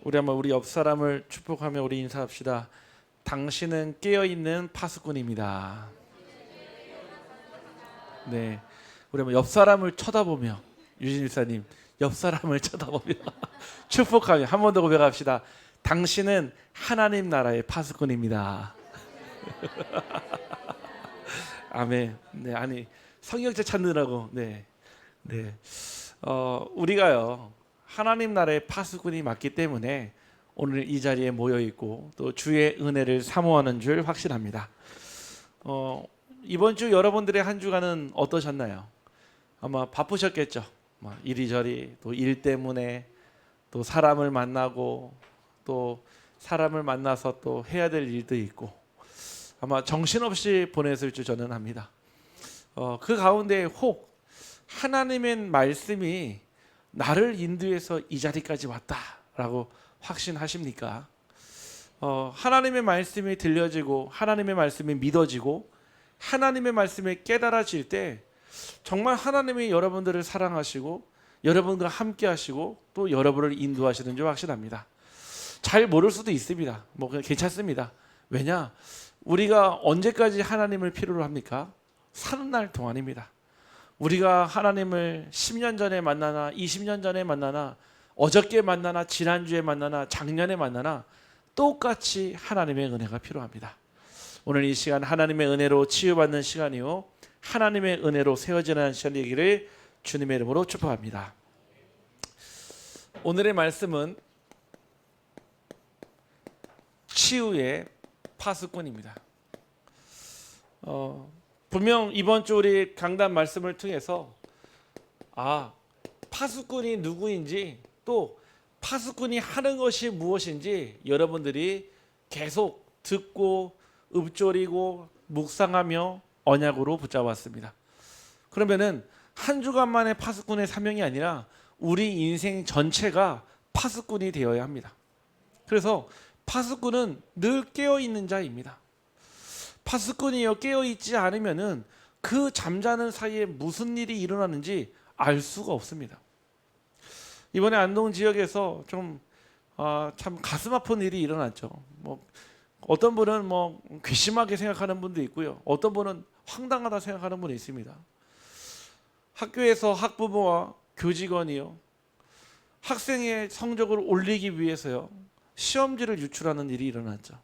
우리 한번 우리 옆 사람을 축복하며 우리 인사합시다. 당신은 깨어있는 파수꾼입니다. 네, 우리 한번 옆 사람을 쳐다보며 유진 일사님 옆 사람을 쳐다보며 축복하며 한 번 더 고백합시다. 당신은 하나님 나라의 파수꾼입니다. 아멘. 네, 아니 성경책 찾느라고 우리가요 하나님 나라의 파수꾼이 맞기 때문에 오늘 이 자리에 모여 있고 또 주의 은혜를 사모하는 줄 확신합니다. 이번 주 여러분들의 한 주간은 어떠셨나요? 아마 바쁘셨겠죠. 이리저리 또 일 때문에 또 사람을 만나고 또 사람을 만나서 또 해야 될 일도 있고 아마 정신없이 보냈을 줄 저는 압니다. 그 가운데 혹 하나님의 말씀이 나를 인도해서 이 자리까지 왔다라고 확신하십니까? 하나님의 말씀이 들려지고 하나님의 말씀이 믿어지고 하나님의 말씀이 깨달아질 때 정말 하나님이 여러분들을 사랑하시고 여러분과 함께 하시고 또 여러분을 인도하시는 줄 확신합니다. 잘 모를 수도 있습니다. 그냥 괜찮습니다. 왜냐? 우리가 언제까지 하나님을 필요로 합니까? 사는 날 동안입니다. 우리가 하나님을 10년 전에 만나나 20년 전에 만나나 어저께 만나나 지난주에 만나나 작년에 만나나 똑같이 하나님의 은혜가 필요합니다. 오늘 이 시간 하나님의 은혜로 치유받는 시간이요 하나님의 은혜로 세워지는 시간 되기를 주님의 이름으로 축복합니다. 오늘의 말씀은 치유의 파수꾼입니다. 분명 이번 주 우리 강단 말씀을 통해서 파수꾼이 누구인지 또 파수꾼이 하는 것이 무엇인지 여러분들이 계속 듣고 읊조리고 묵상하며 언약으로 붙잡았습니다. 그러면은 한 주간 만에 파수꾼의 사명이 아니라 우리 인생 전체가 파수꾼이 되어야 합니다. 그래서 파수꾼은 늘 깨어있는 자입니다. 파수꾼이요 깨어있지 않으면은 그 잠자는 사이에 무슨 일이 일어나는지 알 수가 없습니다. 이번에 안동 지역에서 좀 참 가슴 아픈 일이 일어났죠. 어떤 분은 괘씸하게 생각하는 분도 있고요. 어떤 분은 황당하다 생각하는 분이 있습니다. 학교에서 학부모와 교직원이요 학생의 성적을 올리기 위해서요 시험지를 유출하는 일이 일어났죠.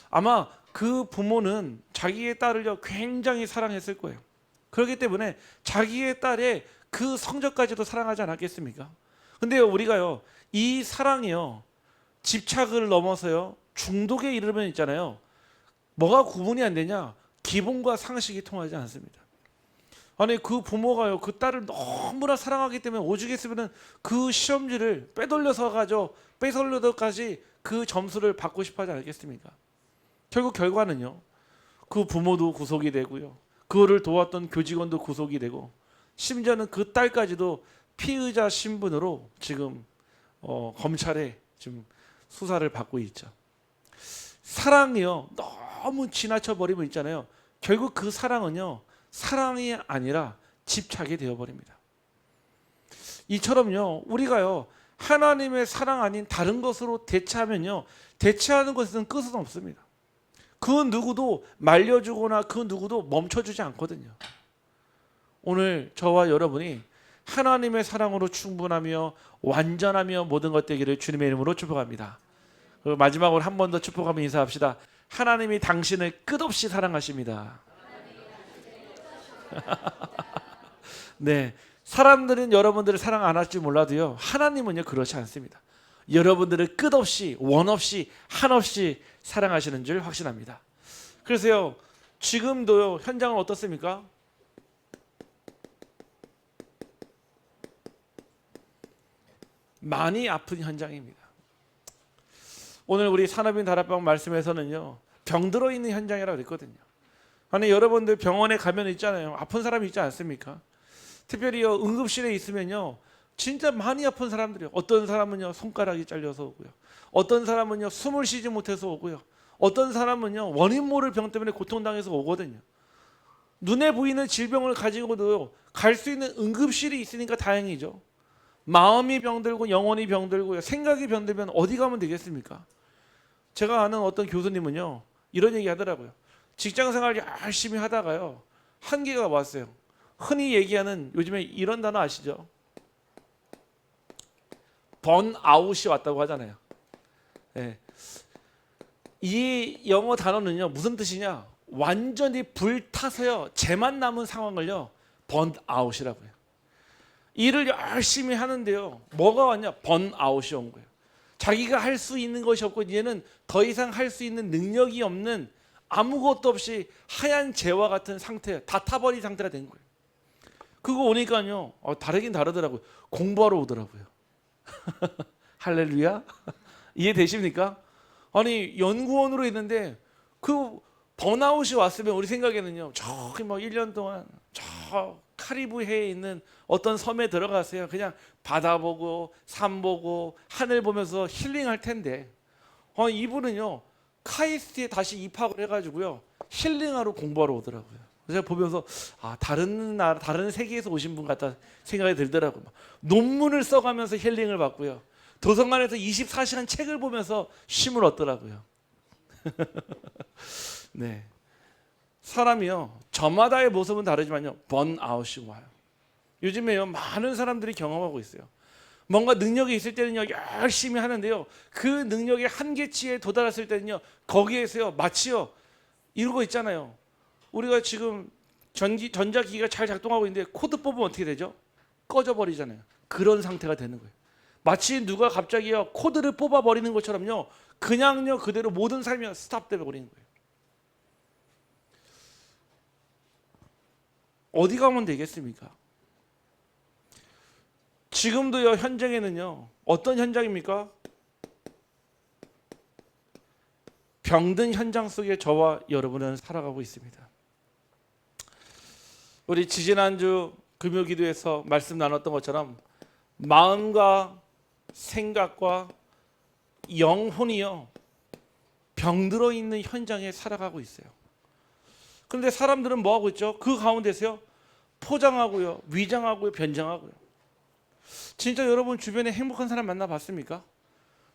아마 그 부모는 자기의 딸을요 굉장히 사랑했을 거예요. 그렇기 때문에 자기의 딸의 그 성적까지도 사랑하지 않았겠습니까? 근데 우리가요 이 사랑이요 집착을 넘어서요 중독에 이르면 있잖아요. 뭐가 구분이 안 되냐? 기본과 상식이 통하지 않습니다. 아니 그 부모가요 그 딸을 너무나 사랑하기 때문에 오죽했으면 그 시험지를 빼돌려서까지 그 점수를 받고 싶어 하지 않겠습니까? 결국 결과는요 그 부모도 구속이 되고요 그를 도왔던 교직원도 구속이 되고 심지어는 그 딸까지도 피의자 신분으로 지금 검찰에 지금 수사를 받고 있죠. 사랑이요 너무 지나쳐 버리면 있잖아요. 결국 그 사랑은요 사랑이 아니라 집착이 되어버립니다. 이처럼요 우리가요 하나님의 사랑 아닌 다른 것으로 대체하면요 대체하는 것은 끝은 없습니다. 그 누구도 말려주거나 그 누구도 멈춰주지 않거든요. 오늘 저와 여러분이 하나님의 사랑으로 충분하며 완전하며 모든 것 되기를 주님의 이름으로 축복합니다. 그리고 마지막으로 한 번 더 축복하며 인사합시다. 하나님이 당신을 끝없이 사랑하십니다. 네, 사람들은 여러분들을 사랑 안 할지 몰라도요 하나님은요 그렇지 않습니다. 여러분들을 끝없이 원없이 한없이 사랑하시는 줄 확신합니다. 그래서요 지금도요 현장은 어떻습니까? 많이 아픈 현장입니다. 오늘 우리 산업인 다락방 말씀에서는요 병들어 있는 현장이라고 그랬거든요. 아니 여러분들 병원에 가면 있잖아요. 아픈 사람이 있지 않습니까? 특별히요 응급실에 있으면요 진짜 많이 아픈 사람들이요. 어떤 사람은요 손가락이 잘려서 오고요. 어떤 사람은요 숨을 쉬지 못해서 오고요. 어떤 사람은요 원인 모를 병 때문에 고통당해서 오거든요. 눈에 보이는 질병을 가지고도 갈 수 있는 응급실이 있으니까 다행이죠. 마음이 병들고 영혼이 병들고 생각이 병들면 어디 가면 되겠습니까? 제가 아는 어떤 교수님은요 이런 얘기 하더라고요. 직장생활 열심히 하다가요 한계가 왔어요. 흔히 얘기하는 요즘에 이런 단어 아시죠? 번아웃이 왔다고 하잖아요. 네. 이 영어 단어는요 무슨 뜻이냐? 완전히 불타서요 재만 남은 상황을요 번아웃이라고 해요. 일을 열심히 하는데요 뭐가 왔냐? 번아웃이 온 거예요. 자기가 할 수 있는 것이 없고 이제는 더 이상 할 수 있는 능력이 없는 아무것도 없이 하얀 재와 같은 상태, 다 타버린 상태가 된 거예요. 그거 오니까요 다르긴 다르더라고요. 공부하러 오더라고요. 할렐루야. 이해되십니까? 아니 연구원으로 있는데 그 번아웃이 왔으면 우리 생각에는요 저기 뭐 1년 동안 저 카리브해에 있는 어떤 섬에 들어가세요. 그냥 바다 보고 산 보고 하늘 보면서 힐링할 텐데 이분은요 카이스트에 다시 입학을 해가지고요 힐링하러 공부하러 오더라고요. 제가 보면서 다른 나라 다른 세계에서 오신 분 같다 생각이 들더라고요. 논문을 써가면서 힐링을 받고요. 도서관에서 24시간 책을 보면서 쉼을 얻더라고요. 네, 사람이요 저마다의 모습은 다르지만요 번아웃이 와요. 요즘에요 많은 사람들이 경험하고 있어요. 뭔가 능력이 있을 때는요 열심히 하는데요 그 능력의 한계치에 도달했을 때는요 거기에서요 마치요 이러고 있잖아요. 우리가 지금 전자기기가 잘 작동하고 있는데 코드 뽑으면 어떻게 되죠? 꺼져버리잖아요. 그런 상태가 되는 거예요. 마치 누가 갑자기요 코드를 뽑아버리는 것처럼요 그냥요 그대로 모든 삶이 스탑돼 버리는 거예요. 어디 가면 되겠습니까? 지금도요 현장에는요 어떤 현장입니까? 병든 현장 속에 저와 여러분은 살아가고 있습니다. 우리 지지난주 금요기도에서 말씀 나눴던 것처럼 마음과 생각과 영혼이요 병들어 있는 현장에 살아가고 있어요. 그런데 사람들은 뭐 하고 있죠? 그 가운데서요 포장하고요 위장하고요 변장하고요. 진짜 여러분 주변에 행복한 사람 만나봤습니까?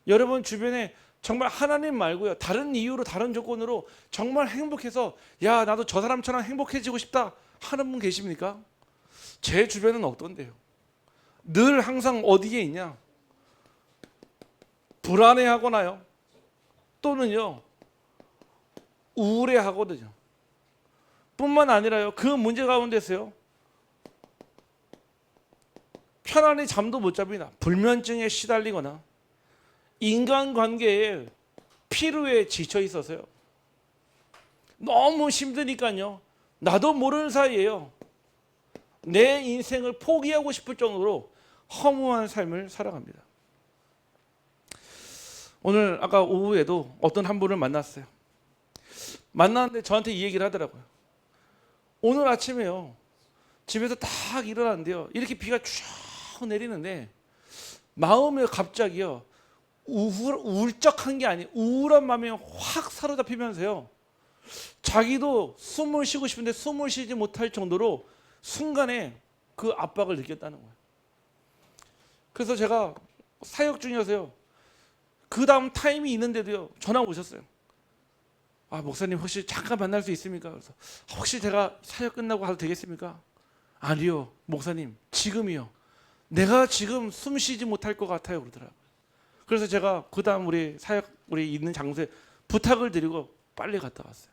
여러분 주변에 정말 하나님 말고요 다른 이유로 다른 조건으로 정말 행복해서 야 나도 저 사람처럼 행복해지고 싶다 하는 분 계십니까? 제 주변은 없던데요. 늘 항상 어디에 있냐? 불안해하거나요 또는요 우울해하거든요. 뿐만 아니라요 그 문제 가운데서요 편안히 잠도 못 잡니다. 불면증에 시달리거나 인간관계에 피로에 지쳐 있어서요 너무 힘드니까요 나도 모르는 사이에요 내 인생을 포기하고 싶을 정도로 허무한 삶을 살아갑니다. 오늘 아까 오후에도 어떤 한 분을 만났어요. 만났는데 저한테 이 얘기를 하더라고요. 오늘 아침에요 집에서 딱 일어났는데요 이렇게 비가 쭉 내리는데 마음에 갑자기요 울적한 게 아니에요. 우울한 마음이 확 사로잡히면서요 자기도 숨을 쉬고 싶은데 숨을 쉬지 못할 정도로 순간에 그 압박을 느꼈다는 거예요. 그래서 제가 사역 중이어서요 그 다음 타임이 있는데도요 전화 오셨어요. 목사님 혹시 잠깐 만날 수 있습니까? 그래서 혹시 제가 사역 끝나고 가도 되겠습니까? 아니요 목사님 지금이요. 내가 지금 숨 쉬지 못할 것 같아요 그러더라고요. 그래서 제가 그 다음 우리 있는 장소에 부탁을 드리고 빨리 갔다 왔어요.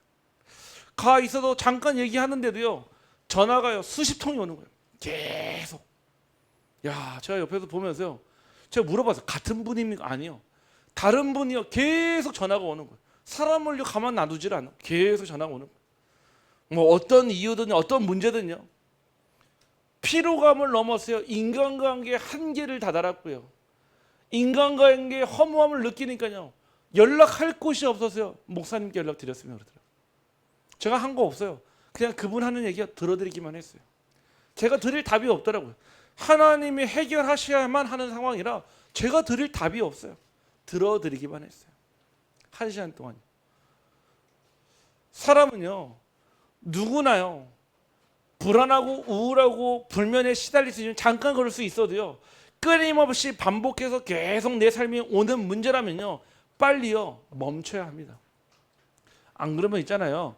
가 있어도 잠깐 얘기하는데도요 전화가요 수십 통이 오는 거예요. 계속. 제가 옆에서 보면서요 제가 물어봤어요. 같은 분입니까? 아니요. 다른 분이요 계속 전화가 오는 거예요. 사람을 가만 놔두질 않아. 계속 전화가 오는 거예요. 뭐 어떤 이유든 어떤 문제든요 피로감을 넘어서요 인간관계의 한계를 다다랐고요 인간관계의 허무함을 느끼니까요 연락할 곳이 없어서요 목사님께 연락드렸으면 그러더라고요. 제가 한 거 없어요. 그냥 그분 하는 얘기가 들어드리기만 했어요. 제가 드릴 답이 없더라고요. 하나님이 해결하셔야만 하는 상황이라 제가 드릴 답이 없어요. 들어드리기만 했어요. 1시간 동안. 사람은요 누구나요 불안하고 우울하고 불면에 시달릴 수 있는 잠깐 그럴 수 있어도요 끊임없이 반복해서 계속 내 삶이 오는 문제라면요, 빨리요 멈춰야 합니다. 안 그러면 있잖아요,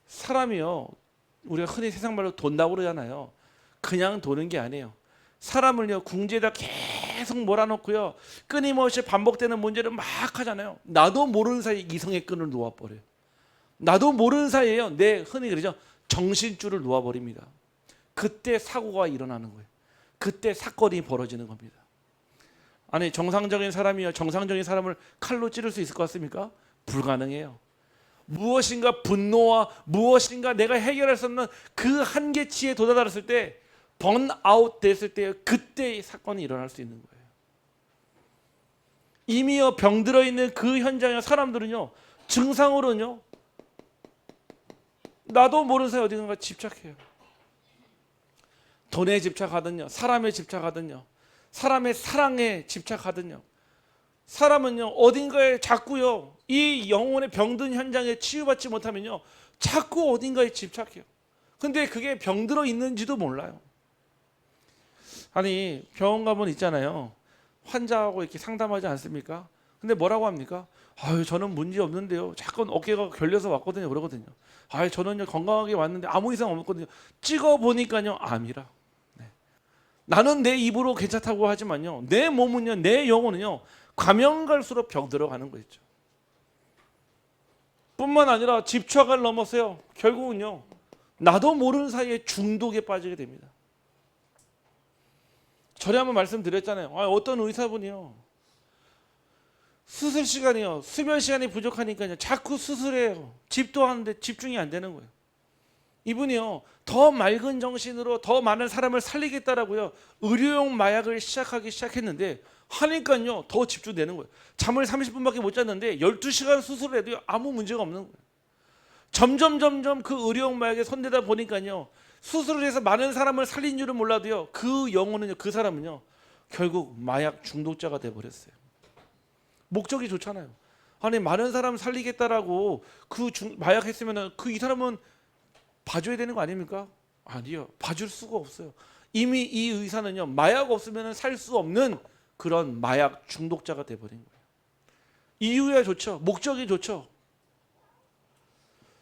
사람이요, 우리가 흔히 세상 말로 돈다고 그러잖아요. 그냥 도는 게 아니에요. 사람을요 궁지에다 계속 몰아넣고요, 끊임없이 반복되는 문제를 막 하잖아요. 나도 모르는 사이에 이성의 끈을 놓아버려요. 나도 모르는 사이에요, 내 흔히 그러죠, 정신줄을 놓아버립니다. 그때 사고가 일어나는 거예요. 그때 사건이 벌어지는 겁니다. 아니, 정상적인 사람이요, 정상적인 사람을 칼로 찌를 수 있을 것 같습니까? 불가능해요. 무엇인가 분노와 무엇인가 내가 해결할 수 없는 그 한계치에 도달했을 때, 번아웃 됐을 때, 그때 사건이 일어날 수 있는 거예요. 이미요 병들어 있는 그 현장에 사람들은요, 증상으로는요, 나도 모르는 사이 어디선가 집착해요. 돈에 집착하든요, 사람에 집착하든요, 사람의 사랑에 집착하든요, 사람은요 어딘가에 자꾸요 이 영혼의 병든 현장에 치유받지 못하면요 자꾸 어딘가에 집착해요. 근데 그게 병들어 있는지도 몰라요. 아니, 병원 가면 있잖아요, 환자하고 이렇게 상담하지 않습니까? 근데 뭐라고 합니까? 아유, 저는 문제 없는데요, 자꾸 어깨가 결려서 왔거든요, 그러거든요. 아유, 저는요 건강하게 왔는데 아무 이상 없거든요. 찍어 보니까요 암이라. 나는 내 입으로 괜찮다고 하지만요, 내 몸은요, 내 영혼은요 가면 갈수록 병들어가는 거죠. 뿐만 아니라 집착을 넘어서요, 결국은요 나도 모르는 사이에 중독에 빠지게 됩니다. 전에 한번 말씀드렸잖아요. 어떤 의사분이요, 수술 시간이요, 수면 시간이 부족하니까요 자꾸 수술해요. 집도 하는데 집중이 안 되는 거예요. 이분이요 더 맑은 정신으로 더 많은 사람을 살리겠다라고요 의료용 마약을 시작했는데, 하니까요 더 집중되는 거예요. 잠을 30분밖에 못 잤는데 12시간 수술을 해도 아무 문제가 없는 거예요. 점점 그 의료용 마약에 손대다 보니까요, 수술을 해서 많은 사람을 살린 줄은 몰라도요, 그 영혼은요, 그 사람은요 결국 마약 중독자가 돼버렸어요. 목적이 좋잖아요. 아니, 많은 사람 살리겠다라고 그 마약 했으면 이 사람은 봐줘야 되는 거 아닙니까? 아니요, 봐줄 수가 없어요. 이미 이 의사는요 마약 없으면 살 수 없는 그런 마약 중독자가 돼버린 거예요. 이유야 좋죠, 목적이 좋죠.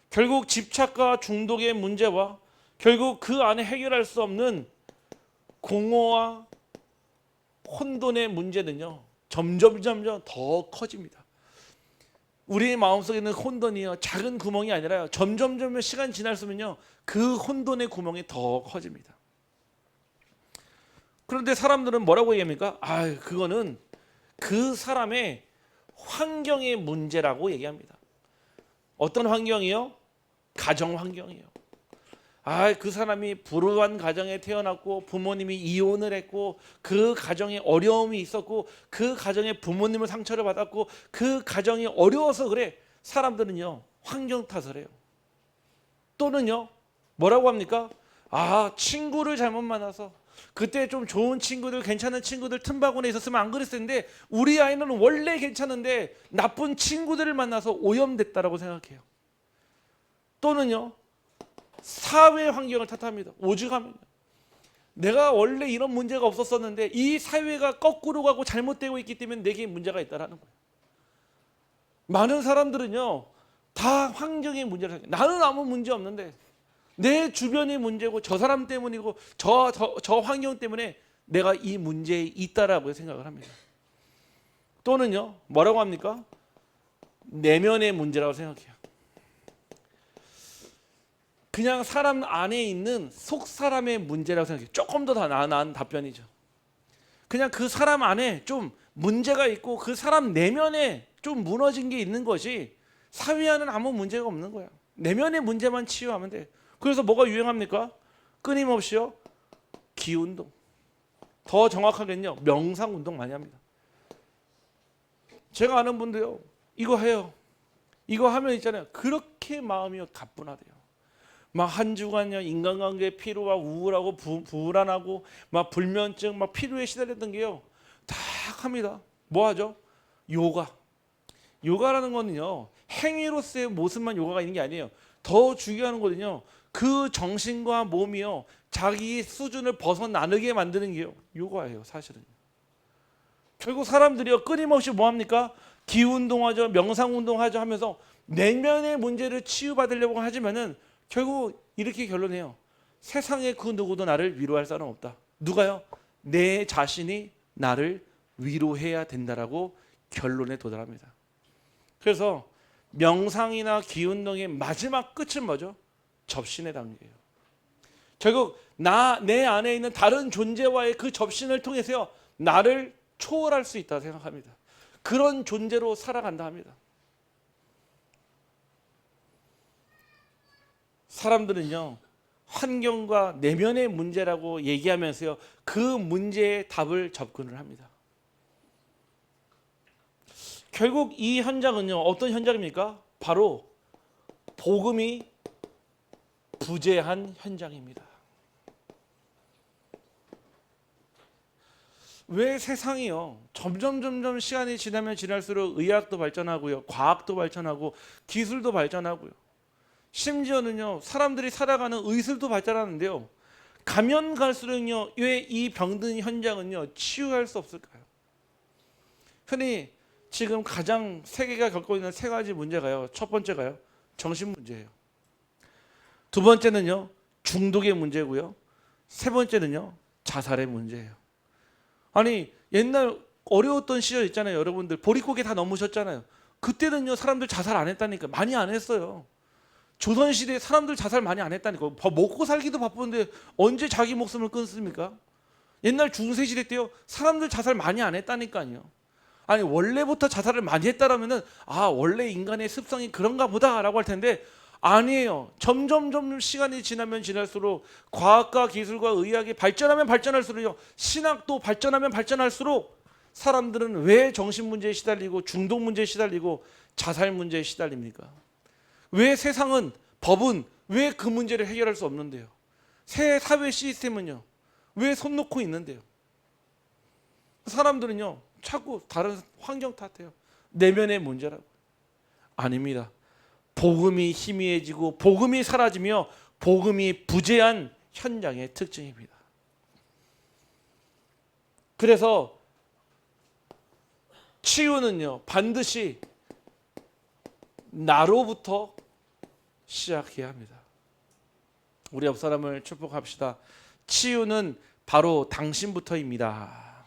결국 집착과 중독의 문제와 결국 그 안에 해결할 수 없는 공허와 혼돈의 문제는요 점점 더 커집니다. 우리의 마음속에 있는 혼돈이요 작은 구멍이 아니라요, 점점 시간 지날수면요 그 혼돈의 구멍이 더 커집니다. 그런데 사람들은 뭐라고 얘기합니까? 그거는 그 사람의 환경의 문제라고 얘기합니다. 어떤 환경이요? 가정 환경이에요. 그 사람이 불우한 가정에 태어났고 부모님이 이혼을 했고 그 가정에 어려움이 있었고 그 가정에 부모님을 상처를 받았고 그 가정이 어려워서 그래. 사람들은요 환경 탓을 해요. 또는요 뭐라고 합니까? 친구를 잘못 만나서, 그때 좀 좋은 친구들, 괜찮은 친구들 틈바구니에 있었으면 안 그랬을 텐데 우리 아이는 원래 괜찮은데 나쁜 친구들을 만나서 오염됐다라고 생각해요. 또는요 사회 환경을 탓합니다. 오죽하면 내가 원래 이런 문제가 없었었는데 이 사회가 거꾸로 가고 잘못되고 있기 때문에 내게 문제가 있다라는 거예요. 많은 사람들은요 다 환경의 문제를 생각해요. 나는 아무 문제 없는데 내 주변이 문제고 저 사람 때문이고 저 환경 때문에 내가 이 문제에 있다라고 생각을 합니다. 또는요 뭐라고 합니까? 내면의 문제라고 생각해요. 그냥 사람 안에 있는 속 사람의 문제라고 생각해요. 조금 더 나은 답변이죠. 그냥 그 사람 안에 좀 문제가 있고 그 사람 내면에 좀 무너진 게 있는 것이 사회와는 아무 문제가 없는 거야. 내면의 문제만 치유하면 돼. 그래서 뭐가 유행합니까? 끊임없이요 기운동, 더 정확하게는요 명상운동 많이 합니다. 제가 아는 분도요 이거 해요. 이거 하면 있잖아요, 그렇게 마음이 가뿐하대요. 막 한 주간요 인간관계 피로와 우울하고 불안하고 막 불면증, 막 피로에 시달렸던 게요 다 합니다. 뭐 하죠? 요가라는 거는요 행위로서의 모습만 요가가 있는 게 아니에요. 더 중요한 거는요 그 정신과 몸이요 자기 수준을 벗어나게 만드는 게요 요가예요. 사실은 결국 사람들이요 끊임없이 뭐합니까? 기운동하죠, 명상운동하죠 하면서 내면의 문제를 치유받으려고 하지만은 결국 이렇게 결론해요. 세상에 그 누구도 나를 위로할 사람 없다. 누가요? 내 자신이 나를 위로해야 된다라고 결론에 도달합니다. 그래서 명상이나 기운동의 마지막 끝은 뭐죠? 접신의 단계예요. 결국 내 안에 있는 다른 존재와의 그 접신을 통해서요 나를 초월할 수 있다고 생각합니다. 그런 존재로 살아간다 합니다. 사람들은요 환경과 내면의 문제라고 얘기하면서요 그 문제의 답을 접근을 합니다. 결국 이 현장은요 어떤 현장입니까? 바로 복음이 부재한 현장입니다. 왜 세상이요 점점 시간이 지나면 지날수록 의학도 발전하고요, 과학도 발전하고 기술도 발전하고요, 심지어는요 사람들이 살아가는 의술도 발전하는데요 가면 갈수록요 왜 이 병든 현장은요 치유할 수 없을까요? 흔히 지금 가장 세계가 겪고 있는 세 가지 문제가요, 첫 번째가요 정신 문제예요. 두 번째는요 중독의 문제고요, 세 번째는요 자살의 문제예요. 아니 옛날 어려웠던 시절 있잖아요. 여러분들 보릿고개 다 넘으셨잖아요. 그때는요 사람들 자살 안 했다니까. 많이 안 했어요. 조선시대에 사람들 자살 많이 안 했다니까. 먹고 살기도 바쁜데 언제 자기 목숨을 끊습니까? 옛날 중세시대 때요 사람들 자살 많이 안 했다니까요. 아니 원래부터 자살을 많이 했다라면은 원래 인간의 습성이 그런가 보다라고 할 텐데 아니에요. 점점 시간이 지나면 지날수록 과학과 기술과 의학이 발전하면 발전할수록요 신학도 발전하면 발전할수록 사람들은 왜 정신 문제에 시달리고 중독 문제에 시달리고 자살 문제에 시달립니까? 왜 세상은 법은 왜 그 문제를 해결할 수 없는데요? 새 사회 시스템은요 왜 손 놓고 있는데요? 사람들은요 자꾸 다른 환경 탓해요. 내면의 문제라고. 아닙니다. 복음이 희미해지고 복음이 사라지며 복음이 부재한 현장의 특징입니다. 그래서 치유는요 반드시 나로부터 시작해야 합니다. 우리 옆 사람을 축복합시다. 치유는 바로 당신부터입니다.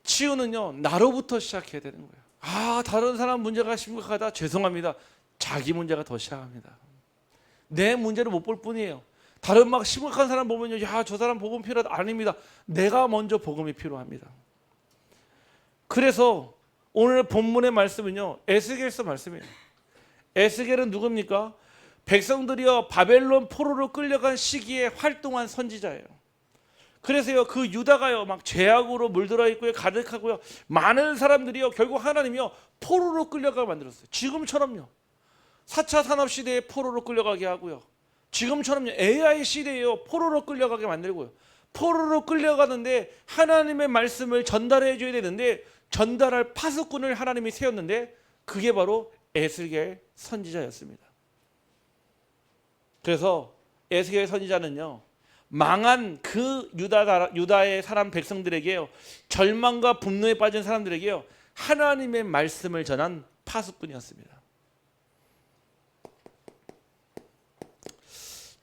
치유는요 나로부터 시작해야 되는 거예요. 다른 사람 문제가 심각하다. 죄송합니다. 자기 문제가 더 심각합니다. 내 문제를 못 볼 뿐이에요. 다른 막 심각한 사람 보면요, 저 사람 복음 필요하다. 아닙니다. 내가 먼저 복음이 필요합니다. 그래서 오늘 본문의 말씀은요 에스겔서 말씀이에요. 에스겔은 누굽니까? 백성들이요 바벨론 포로로 끌려간 시기에 활동한 선지자예요. 그래서요 그 유다가요 막 죄악으로 물들어 있고요 가득하고요 많은 사람들이요 결국 하나님이요 포로로 끌려가게 만들었어요. 지금처럼요 4차 산업 시대에 포로로 끌려가게 하고요, 지금처럼요 AI 시대에요 포로로 끌려가게 만들고요, 포로로 끌려가는데 하나님의 말씀을 전달해 줘야 되는데 전달할 파수꾼을 하나님이 세웠는데 그게 바로 에스겔 선지자였습니다. 그래서 에스겔 선지자는요 망한 그 유다의 사람 백성들에게요 절망과 분노에 빠진 사람들에게요 하나님의 말씀을 전한 파수꾼이었습니다.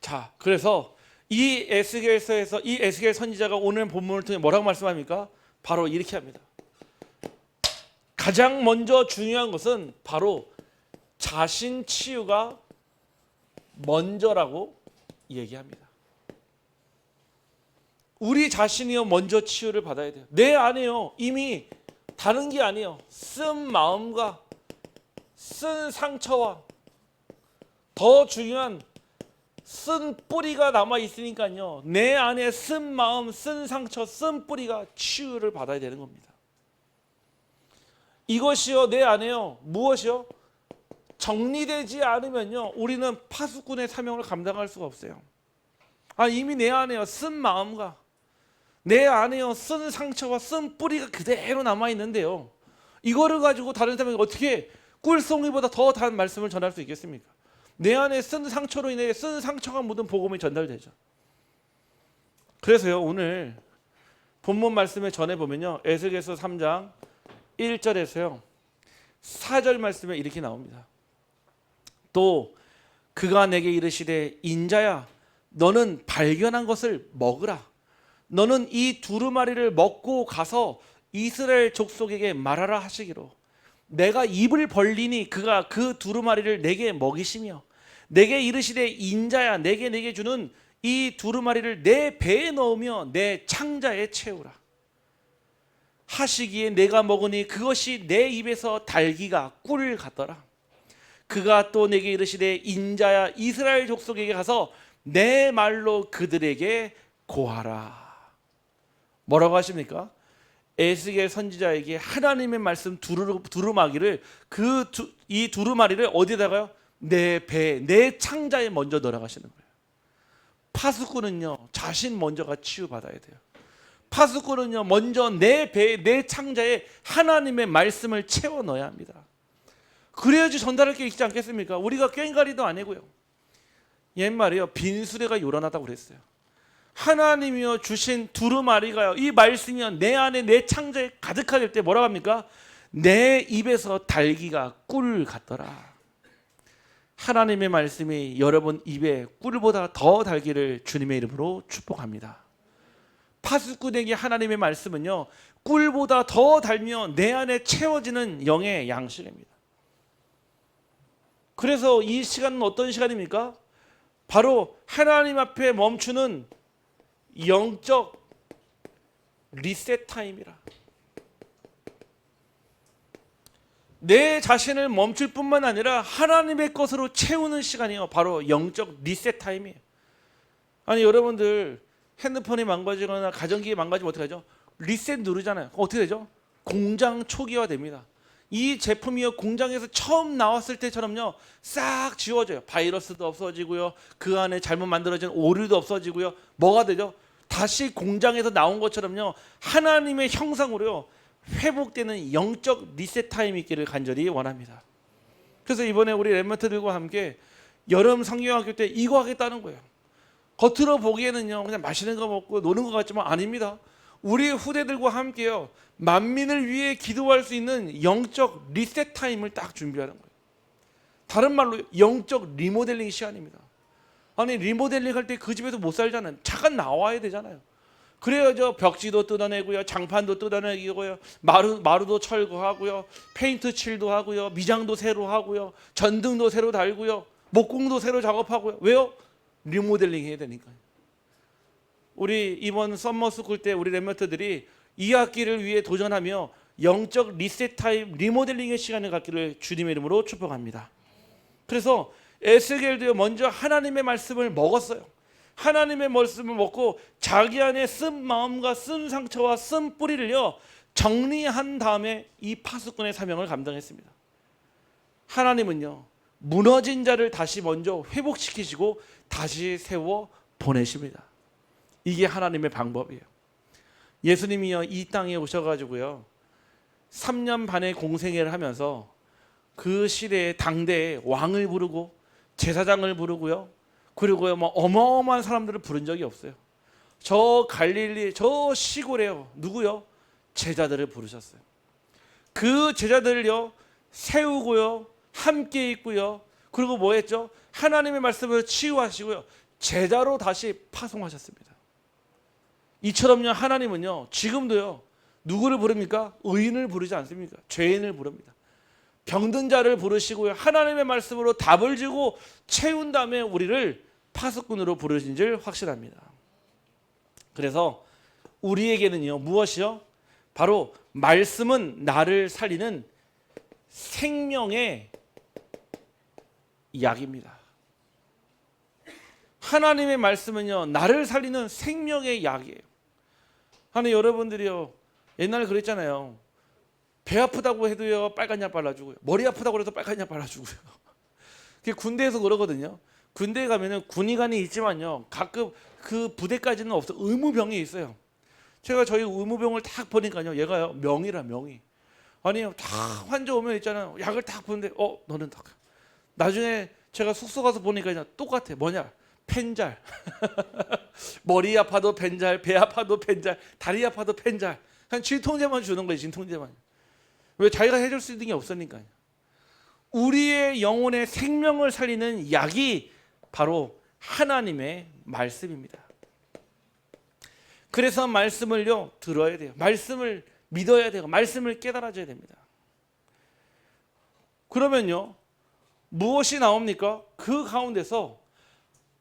자, 그래서 이 에스겔서에서 이 에스겔 선지자가 오늘 본문을 통해 뭐라고 말씀합니까? 바로 이렇게 합니다. 가장 먼저 중요한 것은 바로 자신 치유가 먼저라고 얘기합니다. 우리 자신이요 먼저 치유를 받아야 돼요. 내 안에요 이미 다른 게 아니에요. 쓴 마음과 쓴 상처와 더 중요한 쓴 뿌리가 남아 있으니까요. 내 안에 쓴 마음, 쓴 상처, 쓴 뿌리가 치유를 받아야 되는 겁니다. 이것이요 내 안에요 무엇이요? 정리되지 않으면요 우리는 파수꾼의 사명을 감당할 수가 없어요. 이미 내 안에요 쓴 마음과 내 안에요 쓴 상처와 쓴 뿌리가 그대로 남아 있는데요. 이거를 가지고 다른 사람에게 어떻게 꿀송이보다 더 다른 말씀을 전할 수 있겠습니까? 내 안에 쓴 상처로 인해 쓴 상처가 묻은 복음이 전달되죠. 그래서요 오늘 본문 말씀에 전해 보면요. 에스겔서 3장 1절에서요. 4절 말씀에 이렇게 나옵니다. 또 그가 내게 이르시되 인자야 너는 발견한 것을 먹으라. 너는 이 두루마리를 먹고 가서 이스라엘 족속에게 말하라 하시기로 내가 입을 벌리니 그가 그 두루마리를 내게 먹이시며 내게 이르시되 인자야 내게 주는 이 두루마리를 내 배에 넣으며 내 창자에 채우라 하시기에 내가 먹으니 그것이 내 입에서 달기가 꿀 같더라. 그가 또 내게 이르시되 인자야 이스라엘 족속에게 가서 내 말로 그들에게 고하라. 뭐라고 하십니까? 에스겔 선지자에게 하나님의 말씀 두루마기를 이 두루마리를 어디다가요? 내 배, 내 창자에 먼저 넣으라고 하시는 거예요. 파수꾼은요 자신 먼저가 치유받아야 돼요. 파수꾼은요 먼저 내 배, 내 창자에 하나님의 말씀을 채워 넣어야 합니다. 그래야지 전달할 게 있지 않겠습니까? 우리가 꽹가리도 아니고요. 옛말이요 빈수레가 요란하다고 그랬어요. 하나님이요 주신 두루마리가요 이 말씀이요 내 안에 내 창자에 가득하게 될 때 뭐라고 합니까? 내 입에서 달기가 꿀 같더라. 하나님의 말씀이 여러분 입에 꿀보다 더 달기를 주님의 이름으로 축복합니다. 파수꾼에게 하나님의 말씀은요 꿀보다 더 달며 내 안에 채워지는 영의 양식입니다. 그래서 이 시간은 어떤 시간입니까? 바로 하나님 앞에 멈추는 영적 리셋 타임이라. 내 자신을 멈출 뿐만 아니라 하나님의 것으로 채우는 시간이요 바로 영적 리셋 타임이에요. 아니 여러분들 핸드폰이 망가지거나 가전기가 망가지면 어떻게 하죠? 리셋 누르잖아요. 어떻게 되죠? 공장 초기화 됩니다. 이 제품이요 공장에서 처음 나왔을 때처럼요 싹 지워져요. 바이러스도 없어지고요 그 안에 잘못 만들어진 오류도 없어지고요 뭐가 되죠? 다시 공장에서 나온 것처럼요 하나님의 형상으로요 회복되는 영적 리셋 타임이 있기를 간절히 원합니다. 그래서 이번에 우리 랩런트들과 함께 여름 성경학교 때 이거 하겠다는 거예요. 겉으로 보기에는요 그냥 맛있는 거 먹고 노는 것 같지만 아닙니다. 우리 후대들과 함께요 만민을 위해 기도할 수 있는 영적 리셋 타임을 딱 준비하는 거예요. 다른 말로 영적 리모델링 시간입니다. 아니 리모델링 할 때 그 집에서 못 살잖아요. 잠깐 나와야 되잖아요. 그래야죠 벽지도 뜯어내고요 장판도 뜯어내고요 마루도 철거하고요 페인트 칠도 하고요 미장도 새로 하고요 전등도 새로 달고요 목공도 새로 작업하고요. 왜요? 리모델링 해야 되니까요. 우리 이번 썸머스쿨 때 우리 랩런트들이 이 학기를 위해 도전하며 영적 리셋 타임 리모델링의 시간을 갖기를 주님의 이름으로 축복합니다. 그래서 에스겔도 먼저 하나님의 말씀을 먹었어요. 하나님의 말씀을 먹고 자기 안에 쓴 마음과 쓴 상처와 쓴 뿌리를요 정리한 다음에 이 파수꾼의 사명을 감당했습니다. 하나님은요 무너진 자를 다시 먼저 회복시키시고 다시 세워 보내십니다. 이게 하나님의 방법이에요. 예수님이요 이 땅에 오셔가지고요 3년 반의 공생애를 하면서 그 시대에 당대에 왕을 부르고 제사장을 부르고요 그리고요 뭐 어마어마한 사람들을 부른 적이 없어요. 저 갈릴리 저 시골에요 누구요? 제자들을 부르셨어요. 그 제자들을요 세우고요 함께 있고요 그리고 뭐 했죠? 하나님의 말씀을 치유하시고요 제자로 다시 파송하셨습니다. 이처럼요 하나님은요 지금도요 누구를 부릅니까? 의인을 부르지 않습니까? 죄인을 부릅니다. 병든 자를 부르시고요 하나님의 말씀으로 답을 주고 채운 다음에 우리를 파수꾼으로 부르신 줄 확실합니다. 그래서 우리에게는요 무엇이요? 바로 말씀은 나를 살리는 생명의 약입니다. 하나님의 말씀은요 나를 살리는 생명의 약이에요. 아니 여러분들이요 옛날에 그랬잖아요. 배 아프다고 해도요 빨간 약 발라주고요 머리 아프다고 해도 빨간 약 발라주고요 그게 군대에서 그러거든요. 군대에 가면은 군의관이 있지만요 가끔 그 부대까지는 없어 의무병이 있어요. 제가 저희 의무병을 딱 보니까요 얘가요 명이라 명이 아니요 다 환자 오면 있잖아요 약을 딱 보는데 너는 딱 나중에 제가 숙소 가서 보니까 그냥 똑같아. 뭐냐 펜잘. 머리 아파도 펜잘, 배 아파도 펜잘, 다리 아파도 펜잘. 그냥 진통제만 주는 거예요. 진통제만. 왜? 자기가 해줄 수 있는 게 없으니까요. 우리의 영혼의 생명을 살리는 약이 바로 하나님의 말씀입니다. 그래서 말씀을요 들어야 돼요. 말씀을 믿어야 되고 말씀을 깨달아줘야 됩니다. 그러면요 무엇이 나옵니까? 그 가운데서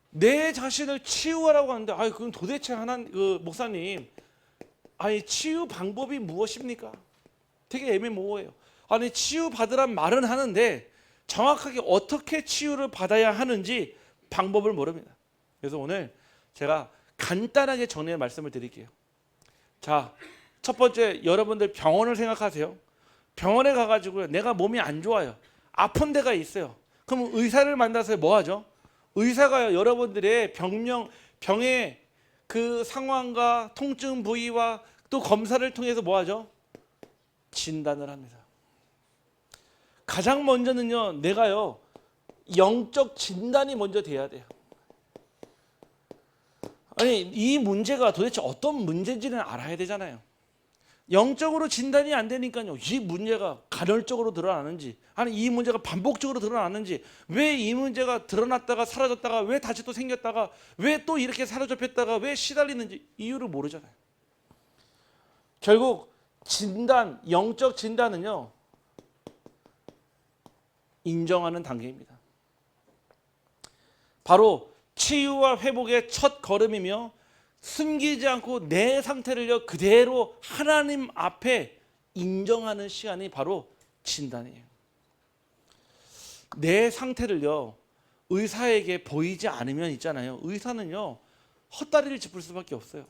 내 자신을 치유하라고 하는데, 아니 그건 도대체 목사님, 아니 치유 방법이 무엇입니까? 되게 애매모호해요. 아니 치유 받으란 말은 하는데 정확하게 어떻게 치유를 받아야 하는지 방법을 모릅니다. 그래서 오늘 제가 간단하게 정리해 말씀을 드릴게요. 자, 첫 번째, 여러분들 병원을 생각하세요. 병원에 가가지고 내가 몸이 안 좋아요, 아픈 데가 있어요. 그럼 의사를 만나서 뭐 하죠? 의사가 여러분들의 병의 그 상황과 통증 부위와 또 검사를 통해서 뭐 하죠? 진단을 합니다. 가장 먼저는요, 내가요 영적 진단이 먼저 돼야 돼요. 아니 이 문제가 도대체 어떤 문제인지는 알아야 되잖아요. 영적으로 진단이 안 되니까요, 이 문제가 간헐적으로 드러나는지, 아니 이 문제가 반복적으로 드러나는지, 왜 이 문제가 드러났다가 사라졌다가 왜 다시 또 생겼다가 왜 또 이렇게 사로잡혔다가 왜 시달리는지 이유를 모르잖아요. 결국 진단, 영적 진단은요 인정하는 단계입니다. 바로 치유와 회복의 첫 걸음이며 숨기지 않고 내 상태를요 그대로 하나님 앞에 인정하는 시간이 바로 진단이에요. 내 상태를요 의사에게 보이지 않으면 있잖아요, 의사는요 헛다리를 짚을 수밖에 없어요.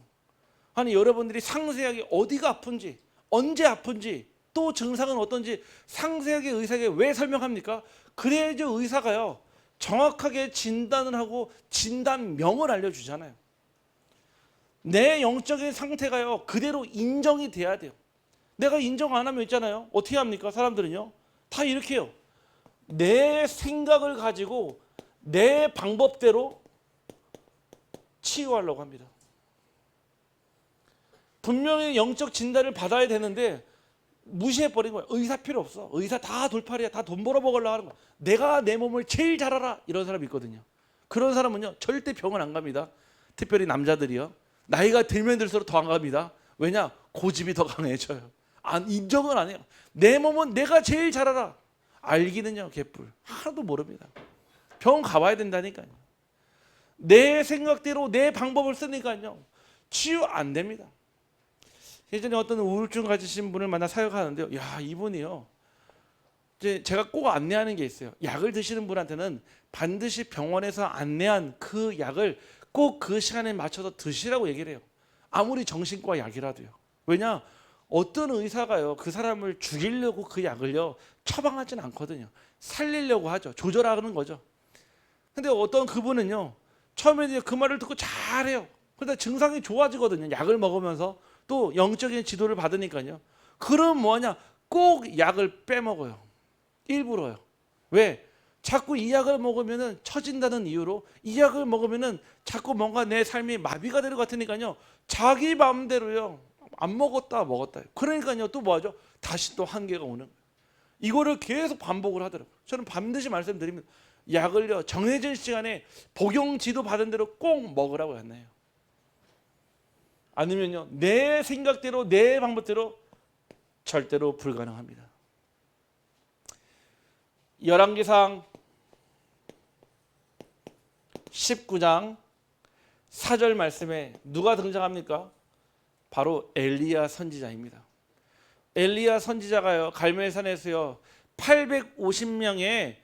아니 여러분들이 상세하게 어디가 아픈지, 언제 아픈지, 또 증상은 어떤지 상세하게 의사에게 왜 설명합니까? 그래야지 의사가요 정확하게 진단을 하고 진단명을 알려주잖아요. 내 영적인 상태가요 그대로 인정이 돼야 돼요. 내가 인정 안 하면 있잖아요, 어떻게 합니까? 사람들은요 다 이렇게 해요. 내 생각을 가지고 내 방법대로 치유하려고 합니다. 분명히 영적 진단을 받아야 되는데 무시해버린 거예요. 의사 필요 없어, 의사 다 돌팔이야, 다 돈 벌어 먹으려고 하는 거야, 내가 내 몸을 제일 잘 알아, 이런 사람이 있거든요. 그런 사람은요 절대 병원 안 갑니다. 특별히 남자들이요 나이가 들면 들수록 더 안 갑니다. 왜냐? 고집이 더 강해져요. 인정을 안 해요. 내 몸은 내가 제일 잘 알아. 알기는요 개뿔, 하나도 모릅니다. 병원 가봐야 된다니까요. 내 생각대로 내 방법을 쓰니까요 치유 안 됩니다. 예전에 어떤 우울증 가지신 분을 만나 사역하는데요, 야 이분이요 이제 제가 꼭 안내하는 게 있어요. 약을 드시는 분한테는 반드시 병원에서 안내한 그 약을 꼭 그 시간에 맞춰서 드시라고 얘기를 해요. 아무리 정신과 약이라도요. 왜냐? 어떤 의사가요 그 사람을 죽이려고 그 약을요 처방하지는 않거든요. 살리려고 하죠. 조절하는 거죠. 근데 어떤 그분은요 처음에는 그 말을 듣고 잘해요. 그런데 증상이 좋아지거든요, 약을 먹으면서. 또 영적인 지도를 받으니까요. 그럼 뭐냐? 꼭 약을 빼먹어요. 일부러요. 왜? 자꾸 이 약을 먹으면 처진다는 이유로 이 약을 먹으면 자꾸 뭔가 내 삶이 마비가 되는 것 같으니까요 자기 마음대로요 안 먹었다 먹었다. 그러니까요 또 뭐하죠? 다시 또 한계가 오는 거예요. 이거를 계속 반복을 하더라고요. 저는 반드시 말씀드립니다. 약을요 정해진 시간에 복용 지도 받은 대로 꼭 먹으라고 했나요? 아니면요 내 생각대로 내 방법대로 절대로 불가능합니다. 열왕기상 19장 4절 말씀에 누가 등장합니까? 바로 엘리야 선지자입니다. 엘리야 선지자가요 갈멜산에서요 850명의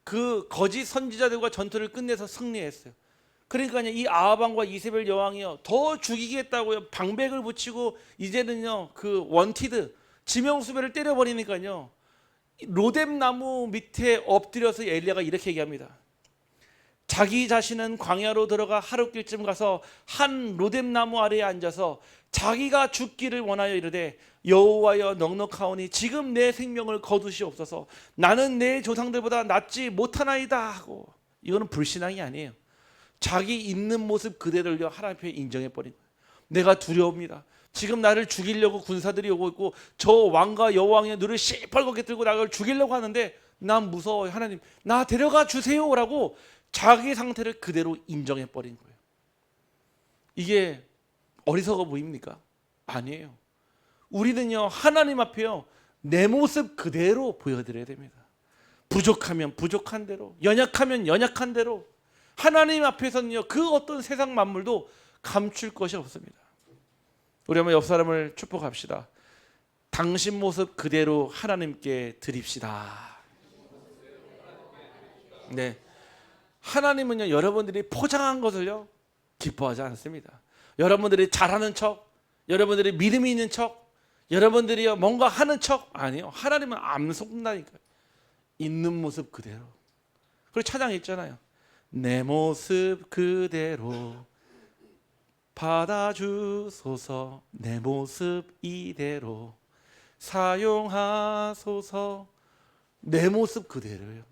그 거짓 선지자들과 전투를 끝내서 승리했어요. 그러니까 이 아하방과 이세벨 여왕이요 더 죽이겠다고요 방백을 붙이고 이제는요 그 원티드 지명수배를 때려버리니까요 로뎀 나무 밑에 엎드려서 엘리야가 이렇게 얘기합니다. 자기 자신은 광야로 들어가 하룻길쯤 가서 한 로뎀 나무 아래에 앉아서 자기가 죽기를 원하여 이르되 여호와여 넉넉하오니 지금 내 생명을 거두시옵소서. 나는 내 조상들보다 낫지 못하나이다 하고. 이거는 불신앙이 아니에요. 자기 있는 모습 그대로를 하나님 앞에 인정해버린 거예요. 내가 두려웁니다. 지금 나를 죽이려고 군사들이 오고 있고 저 왕과 여왕의 눈을 시뻘겋게 들고 나를 죽이려고 하는데 난 무서워요. 하나님 나 데려가 주세요라고 자기 상태를 그대로 인정해버린 거예요. 이게 어리석어 보입니까? 아니에요. 우리는요 하나님 앞에요 내 모습 그대로 보여드려야 됩니다. 부족하면 부족한 대로, 연약하면 연약한 대로 하나님 앞에서는요 그 어떤 세상 만물도 감출 것이 없습니다. 우리 한번 옆 사람을 축복합시다. 당신 모습 그대로 하나님께 드립시다. 네, 하나님은요 여러분들이 포장한 것을요 기뻐하지 않습니다. 여러분들이 잘하는 척, 여러분들이 믿음이 있는 척, 여러분들이 뭔가 하는 척 아니요. 하나님은 안 속는다니까요. 있는 모습 그대로. 그리고 찬양이 있잖아요. 내 모습 그대로 받아주소서, 내 모습 이대로 사용하소서. 내 모습 그대로예요.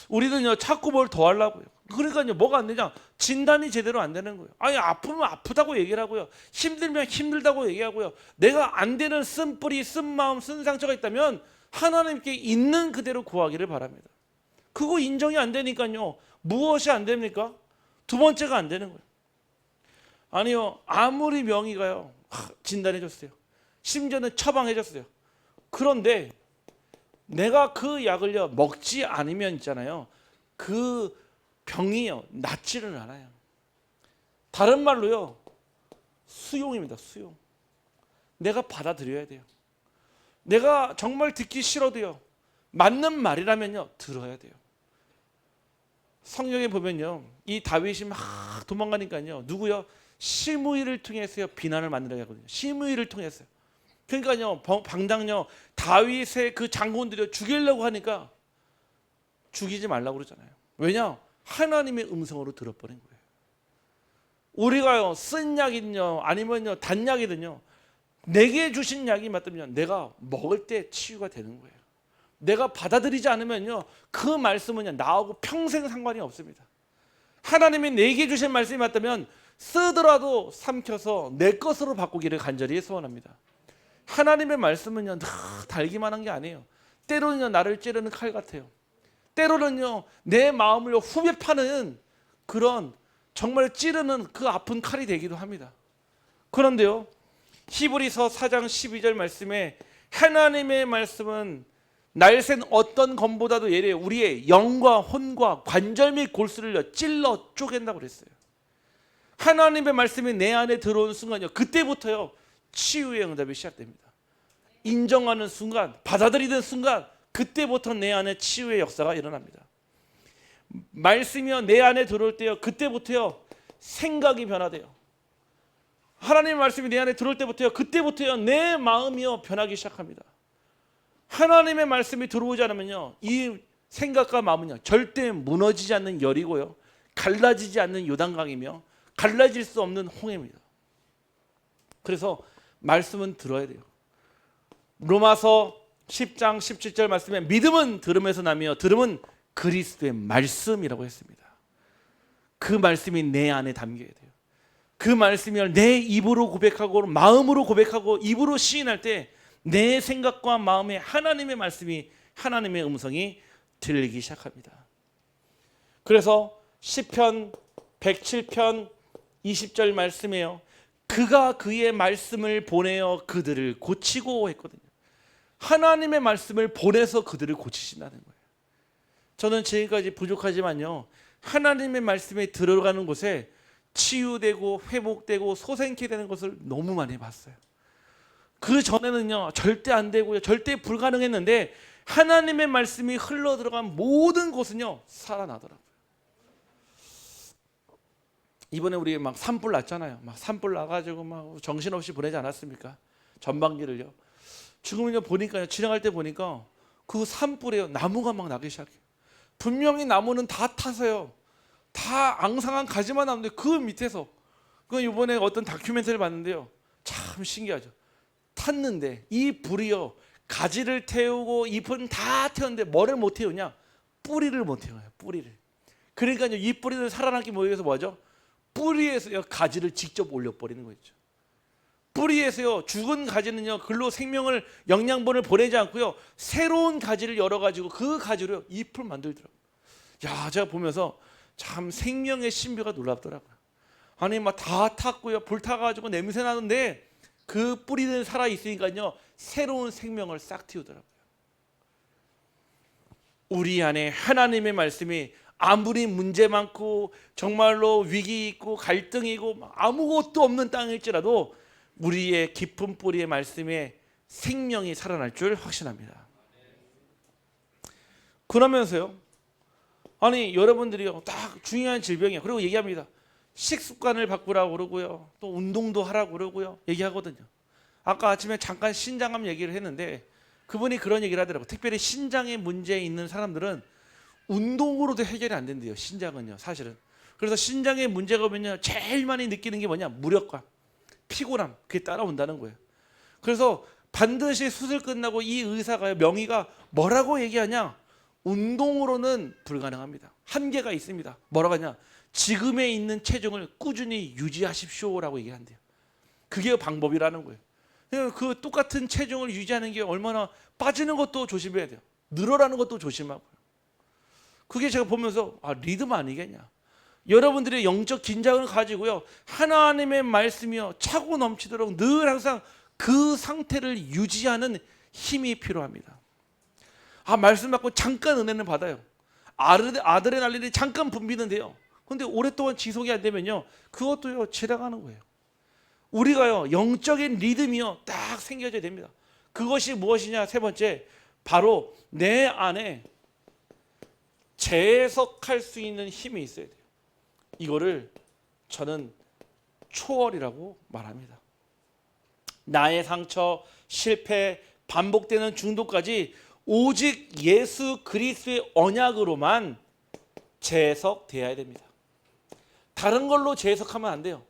우리는요 자꾸 뭘 더 하려고요. 그러니까요 뭐가 안 되냐, 진단이 제대로 안 되는 거예요. 아니 아프면 아프다고 얘기를 하고요, 힘들면 힘들다고 얘기하고요. 내가 안 되는 쓴뿌리, 쓴마음, 쓴 상처가 있다면 하나님께 있는 그대로 구하기를 바랍니다. 그거 인정이 안 되니까요 무엇이 안 됩니까? 두 번째가 안 되는 거예요. 아니요 아무리 명의가요 진단해 줬어요, 심지어는 처방해 줬어요. 그런데 내가 그 약을요 먹지 않으면 있잖아요 그 병이요 낫지를 않아요. 다른 말로요 수용입니다. 수용. 내가 받아들여야 돼요. 내가 정말 듣기 싫어도요 맞는 말이라면요 들어야 돼요. 성경에 보면요 이 다윗이 막 도망가니까요 누구요? 시므이를 통해서요 비난을 만들어야 하거든요. 시므이를 통해서요. 그러니까요 방당요 다윗의 그 장군들이 죽이려고 하니까 죽이지 말라고 그러잖아요. 왜냐? 하나님의 음성으로 들어버린 거예요. 우리가요 쓴 약이든요 아니면요 단약이든요 내게 주신 약이 맞다면 내가 먹을 때 치유가 되는 거예요. 내가 받아들이지 않으면요 그 말씀은요 나하고 평생 상관이 없습니다. 하나님이 내게 주신 말씀이 맞다면 쓰더라도 삼켜서 내 것으로 바꾸기를 간절히 소원합니다. 하나님의 말씀은요 늘 달기만 한 게 아니에요. 때로는요 나를 찌르는 칼 같아요. 때로는요 내 마음을 후벼 파는 그런 정말 찌르는 그 아픈 칼이 되기도 합니다. 그런데요 히브리서 4장 12절 말씀에 하나님의 말씀은 날쌘 어떤 검보다도 예리해 우리의 영과 혼과 관절 및 골수를 찔러 쪼갠다고 그랬어요. 하나님의 말씀이 내 안에 들어온 순간요 그때부터요 치유의 응답이 시작됩니다. 인정하는 순간, 받아들이는 순간 그때부터 내 안에 치유의 역사가 일어납니다. 말씀이요 내 안에 들어올 때요 그때부터요 생각이 변화돼요. 하나님의 말씀이 내 안에 들어올 때부터요 그때부터요 내 마음이요 변하기 시작합니다. 하나님의 말씀이 들어오지 않으면요 이 생각과 마음은요 절대 무너지지 않는 열이고요 갈라지지 않는 요단강이며 갈라질 수 없는 홍해입니다. 그래서 말씀은 들어야 돼요. 로마서 10장 17절 말씀에 믿음은 들음에서 나며 들음은 그리스도의 말씀이라고 했습니다. 그 말씀이 내 안에 담겨야 돼요. 그 말씀을 내 입으로 고백하고 마음으로 고백하고 입으로 시인할 때 내 생각과 마음에 하나님의 말씀이, 하나님의 음성이 들리기 시작합니다. 그래서 시편 107편 20절 말씀이에요. 그가 그의 말씀을 보내어 그들을 고치고 했거든요. 하나님의 말씀을 보내서 그들을 고치신다는 거예요. 저는 지금까지 부족하지만요 하나님의 말씀에 들어가는 곳에 치유되고 회복되고 소생케 되는 것을 너무 많이 봤어요. 그 전에는요 절대 안 되고요 절대 불가능했는데 하나님의 말씀이 흘러 들어간 모든 곳은요 살아나더라고요. 이번에 우리 막 산불 났잖아요. 막 산불 나가지고 막 정신없이 보내지 않았습니까? 전반기를요. 지금은요 보니까요 지나갈 때 보니까 그 산불에요 나무가 막 나기 시작해요. 분명히 나무는 다 타서요 다 앙상한 가지만 남는데 그 밑에서 그 이번에 어떤 다큐멘터리를 봤는데요 참 신기하죠. 탔는데 이 불이요 가지를 태우고 잎은 다 태웠는데 뭐를 못 태우냐? 뿌리를 못 태워요. 뿌리를. 그러니까요, 이 뿌리는 살아남기 위해서 뭐죠? 뿌리에서요 가지를 직접 올려버리는 거죠. 뿌리에서요 죽은 가지는요 글로 생명을 영양분을 보내지 않고요 새로운 가지를 열어가지고 그 가지로 잎을 만들더라고요. 야, 제가 보면서 참 생명의 신비가 놀랍더라고요. 아니 막 다 탔고요, 불 타가지고 냄새 나는데 그 뿌리는 살아 있으니까요 새로운 생명을 싹 틔우더라고요. 우리 안에 하나님의 말씀이 아무리 문제 많고 정말로 위기 있고 갈등이고 아무것도 없는 땅일지라도 우리의 깊은 뿌리의 말씀에 생명이 살아날 줄 확신합니다. 그러면서요, 아니 여러분들이요 딱 중요한 질병이에요. 그리고 얘기합니다. 식습관을 바꾸라고 그러고요, 또 운동도 하라고 그러고요 얘기하거든요. 아까 아침에 잠깐 신장암 얘기를 했는데 그분이 그런 얘기를 하더라고요. 특별히 신장에 문제 있는 사람들은 운동으로도 해결이 안 된대요. 신장은요 사실은. 그래서 신장에 문제가 오면요 제일 많이 느끼는 게 뭐냐, 무력감, 피곤함, 그게 따라온다는 거예요. 그래서 반드시 수술 끝나고 이 의사가, 명의가 뭐라고 얘기하냐, 운동으로는 불가능합니다. 한계가 있습니다. 뭐라고 하냐, 지금에 있는 체중을 꾸준히 유지하십시오라고 얘기한대요. 그게 방법이라는 거예요. 그 똑같은 체중을 유지하는 게 얼마나, 빠지는 것도 조심해야 돼요. 늘어나는 것도 조심하고요. 그게 제가 보면서 리듬 아니겠냐. 여러분들의 영적 긴장을 가지고요 하나님의 말씀이요 차고 넘치도록 늘 항상 그 상태를 유지하는 힘이 필요합니다. 말씀 받고 잠깐 은혜는 받아요. 아드레날린이 잠깐 분비는데요, 근데 오랫동안 지속이 안 되면요 그것도요 지나가는 거예요. 우리가요 영적인 리듬이요 딱 생겨져야 됩니다. 그것이 무엇이냐, 세 번째, 바로 내 안에 재해석할 수 있는 힘이 있어야 돼요. 이거를 저는 초월이라고 말합니다. 나의 상처, 실패, 반복되는 중독까지 오직 예수 그리스도의 언약으로만 재해석되어야 됩니다. 다른 걸로 재해석하면 안 돼요.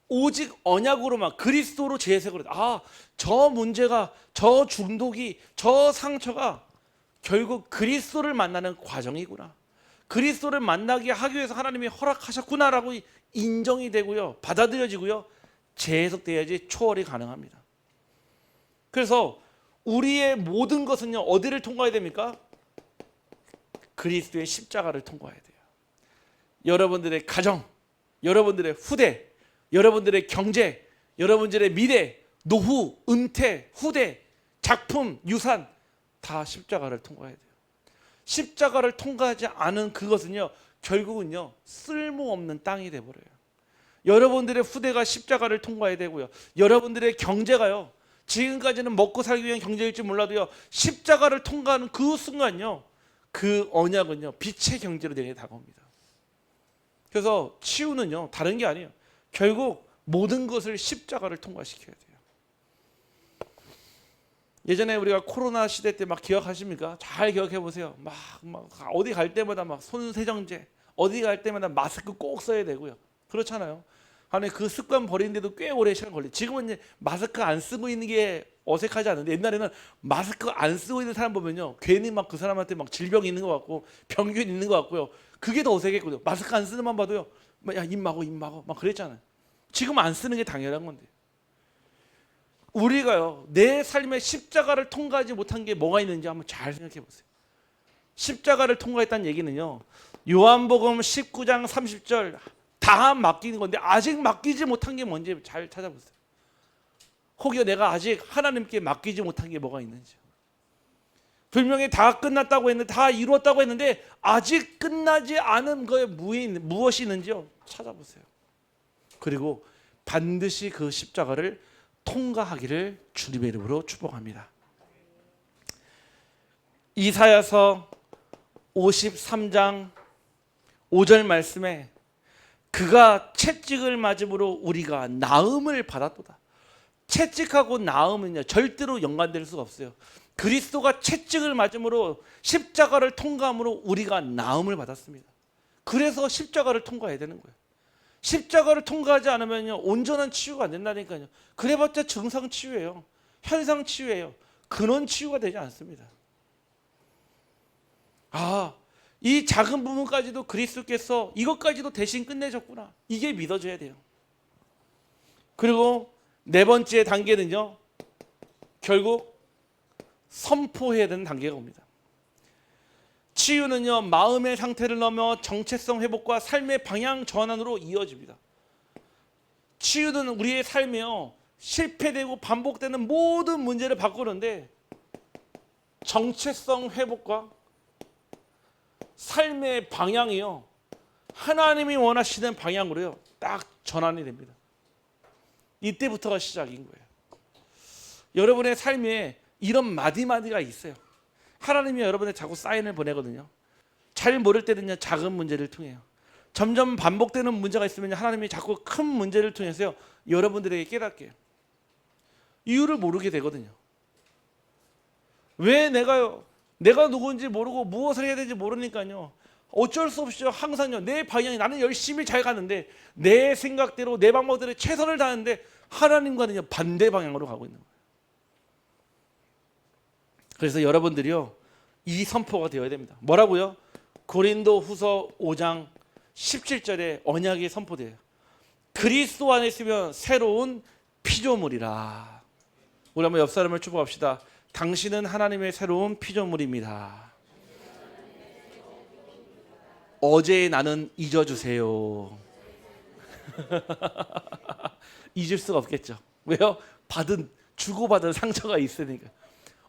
오직 언약으로만, 그리스도로 재해석을 해요. 저 문제가, 저 중독이, 저 상처가 결국 그리스도를 만나는 과정이구나, 그리스도를 만나게 하기 위해서 하나님이 허락하셨구나라고 인정이 되고요, 받아들여지고요, 재해석돼야지 초월이 가능합니다. 그래서 우리의 모든 것은요 어디를 통과해야 됩니까? 그리스도의 십자가를 통과해야 돼요. 여러분들의 가정, 여러분들의 후대, 여러분들의 경제, 여러분들의 미래, 노후, 은퇴, 후대, 작품, 유산 다 십자가를 통과해야 돼요. 십자가를 통과하지 않은 그것은요 결국은요 쓸모없는 땅이 돼버려요. 여러분들의 후대가 십자가를 통과해야 되고요, 여러분들의 경제가요 지금까지는 먹고 살기 위한 경제일지 몰라도요 십자가를 통과하는 그 순간요 그 언약은요 빛의 경제로 내게 다가옵니다. 그래서 치유는요 다른 게 아니에요. 결국 모든 것을 십자가를 통과시켜야 돼요. 예전에 우리가 코로나 시대 때 막 기억하십니까? 잘 기억해 보세요. 막 어디 갈 때마다 막 손세정제, 어디 갈 때마다 마스크 꼭 써야 되고요. 그렇잖아요. 아니 그 습관 버리는데도 꽤 오래 시간 걸려요. 지금은 이제 마스크 안 쓰고 있는 게 어색하지 않은데, 옛날에는 마스크 안 쓰고 있는 사람 보면요 괜히 막 그 사람한테 막 질병이 있는 것 같고 병균 있는 것 같고요, 그게 더 어색했거든요. 마스크 안 쓰는 만 봐도요 야 입 막어 막 그랬잖아요. 지금 안 쓰는 게 당연한 건데, 우리가요 내 삶에 십자가를 통과하지 못한 게 뭐가 있는지 한번 잘 생각해 보세요. 십자가를 통과했다는 얘기는요 요한복음 19장 30절 다 맡기는 건데 아직 맡기지 못한 게 뭔지 잘 찾아보세요. 혹여 내가 아직 하나님께 맡기지 못한 게 뭐가 있는지. 분명히 다 끝났다고 했는데, 다 이루었다고 했는데 아직 끝나지 않은 거에 무엇이 있는지요 찾아보세요. 그리고 반드시 그 십자가를 통과하기를 주님의 이름으로 축복합니다. 이사야서 53장 5절 말씀에 그가 채찍을 맞음으로 우리가 나음을 받았도다. 채찍하고 나음은요 절대로 연관될 수가 없어요. 그리스도가 채찍을 맞음으로 십자가를 통과함으로 우리가 나음을 받았습니다. 그래서 십자가를 통과해야 되는 거예요. 십자가를 통과하지 않으면요 온전한 치유가 안 된다니까요. 그래봤자 증상 치유예요, 현상 치유예요, 근원 치유가 되지 않습니다. 이 작은 부분까지도 그리스도께서 이것까지도 대신 끝내줬구나. 이게 믿어져야 돼요. 그리고 네 번째 단계는요, 결국 선포해야 되는 단계가 옵니다. 치유는요, 마음의 상태를 넘어 정체성 회복과 삶의 방향 전환으로 이어집니다. 치유는 우리의 삶에요, 실패되고 반복되는 모든 문제를 바꾸는데 정체성 회복과 삶의 방향이요, 하나님이 원하시는 방향으로요 딱 전환이 됩니다. 이때부터가 시작인 거예요. 여러분의 삶에 이런 마디마디가 있어요. 하나님이 여러분의 자꾸 사인을 보내거든요. 잘 모를 때는요, 작은 문제를 통해요. 점점 반복되는 문제가 있으면 하나님이 자꾸 큰 문제를 통해서요, 여러분들에게 깨닫게 해요. 이유를 모르게 되거든요. 왜 내가 누구인지 모르고 무엇을 해야 되는지 모르니까요, 어쩔 수 없이 항상요, 내 방향이, 나는 열심히 잘 가는데 내 생각대로 내 방법대로 최선을 다하는데 하나님과는요 반대 방향으로 가고 있는 거예요. 그래서 여러분들이요, 이 선포가 되어야 됩니다. 뭐라고요? 고린도후서 5장 17절에 언약이 선포돼요. 그리스도 안에 있으면 새로운 피조물이라. 우리 한번 옆 사람을 축복합시다. 당신은 하나님의 새로운 피조물입니다. 어제의 나는 잊어주세요. 잊을 수가 없겠죠. 왜요? 주고받은 상처가 있으니까.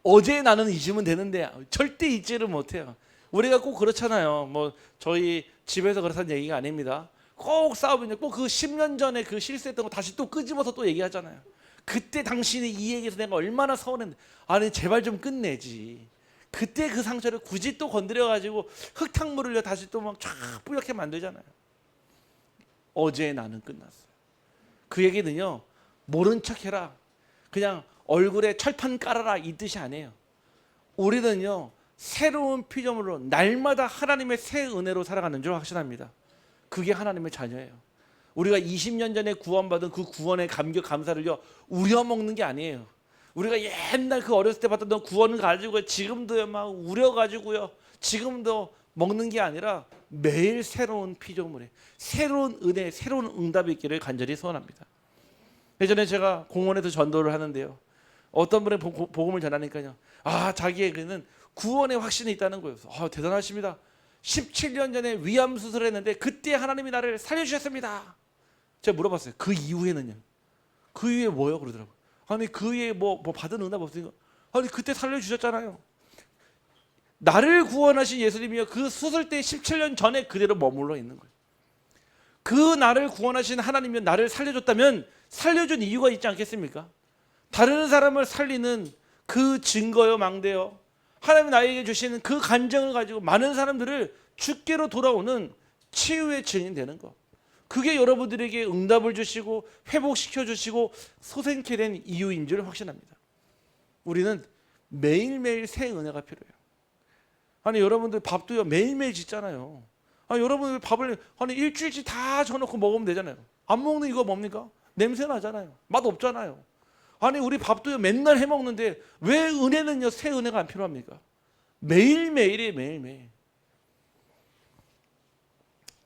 어제의 나는 잊으면 되는데 절대 잊지를 못해요. 우리가 꼭 그렇잖아요. 뭐 저희 집에서 그렇다는 얘기가 아닙니다. 꼭 싸우면 꼭 그 10년 전에 그 실수했던 거 다시 또 끄집어서 또 얘기하잖아요. 그때 당신이 이 얘기해서 내가 얼마나 서운했는데, 아니 제발 좀 끝내지. 그때 그 상처를 굳이 또 건드려가지고 흙탕물을 다시 또 막 쫙 뿌옇게 만들잖아요. 어제의 나는 끝났어요. 그 얘기는요, 모른 척해라, 그냥 얼굴에 철판 깔아라, 이 뜻이 아니에요. 우리는요, 새로운 피조물로 날마다 하나님의 새 은혜로 살아가는 줄 확신합니다. 그게 하나님의 자녀예요. 우리가 20년 전에 구원받은 그 구원의 감격 감사를요 우려먹는 게 아니에요. 우리가 옛날 그 어렸을 때 받았던 구원을 가지고 지금도 막 우려가지고요 지금도 먹는 게 아니라 매일 새로운 피조물에 새로운 은혜, 새로운 응답이 있기를 간절히 소원합니다. 예전에 제가 공원에서 전도를 하는데요, 어떤 분의 복음을 전하니까요, 자기의 그는 구원의 확신이 있다는 거예요. 대단하십니다. 17년 전에 위암 수술을 했는데 그때 하나님이 나를 살려주셨습니다. 제가 물어봤어요. 그 이후에는요? 그 이후에 뭐요? 그러더라고요. 아니 그 이후에 뭐 받은 응답 없으니까, 아니 그때 살려주셨잖아요. 나를 구원하신 예수님이요, 그 수술 때 17년 전에 그대로 머물러 있는 거예요. 그 나를 구원하신 하나님이 나를 살려줬다면 살려준 이유가 있지 않겠습니까? 다른 사람을 살리는 그 증거요, 망대요, 하나님이 나에게 주시는 그 간증을 가지고 많은 사람들을 주께로 돌아오는 치유의 증인 되는 것, 그게 여러분들에게 응답을 주시고 회복시켜 주시고 소생케 된 이유인 줄 확신합니다. 우리는 매일매일 새 은혜가 필요해요. 아니 여러분들 밥도요 매일매일 짓잖아요. 여러분들 밥을 일주일치 다 져놓고 먹으면 되잖아요. 안 먹는 이거 뭡니까? 냄새 나잖아요. 맛 없잖아요. 아니 우리 밥도요 맨날 해 먹는데 왜 은혜는요 새 은혜가 안 필요합니까? 매일매일이에요, 매일매일.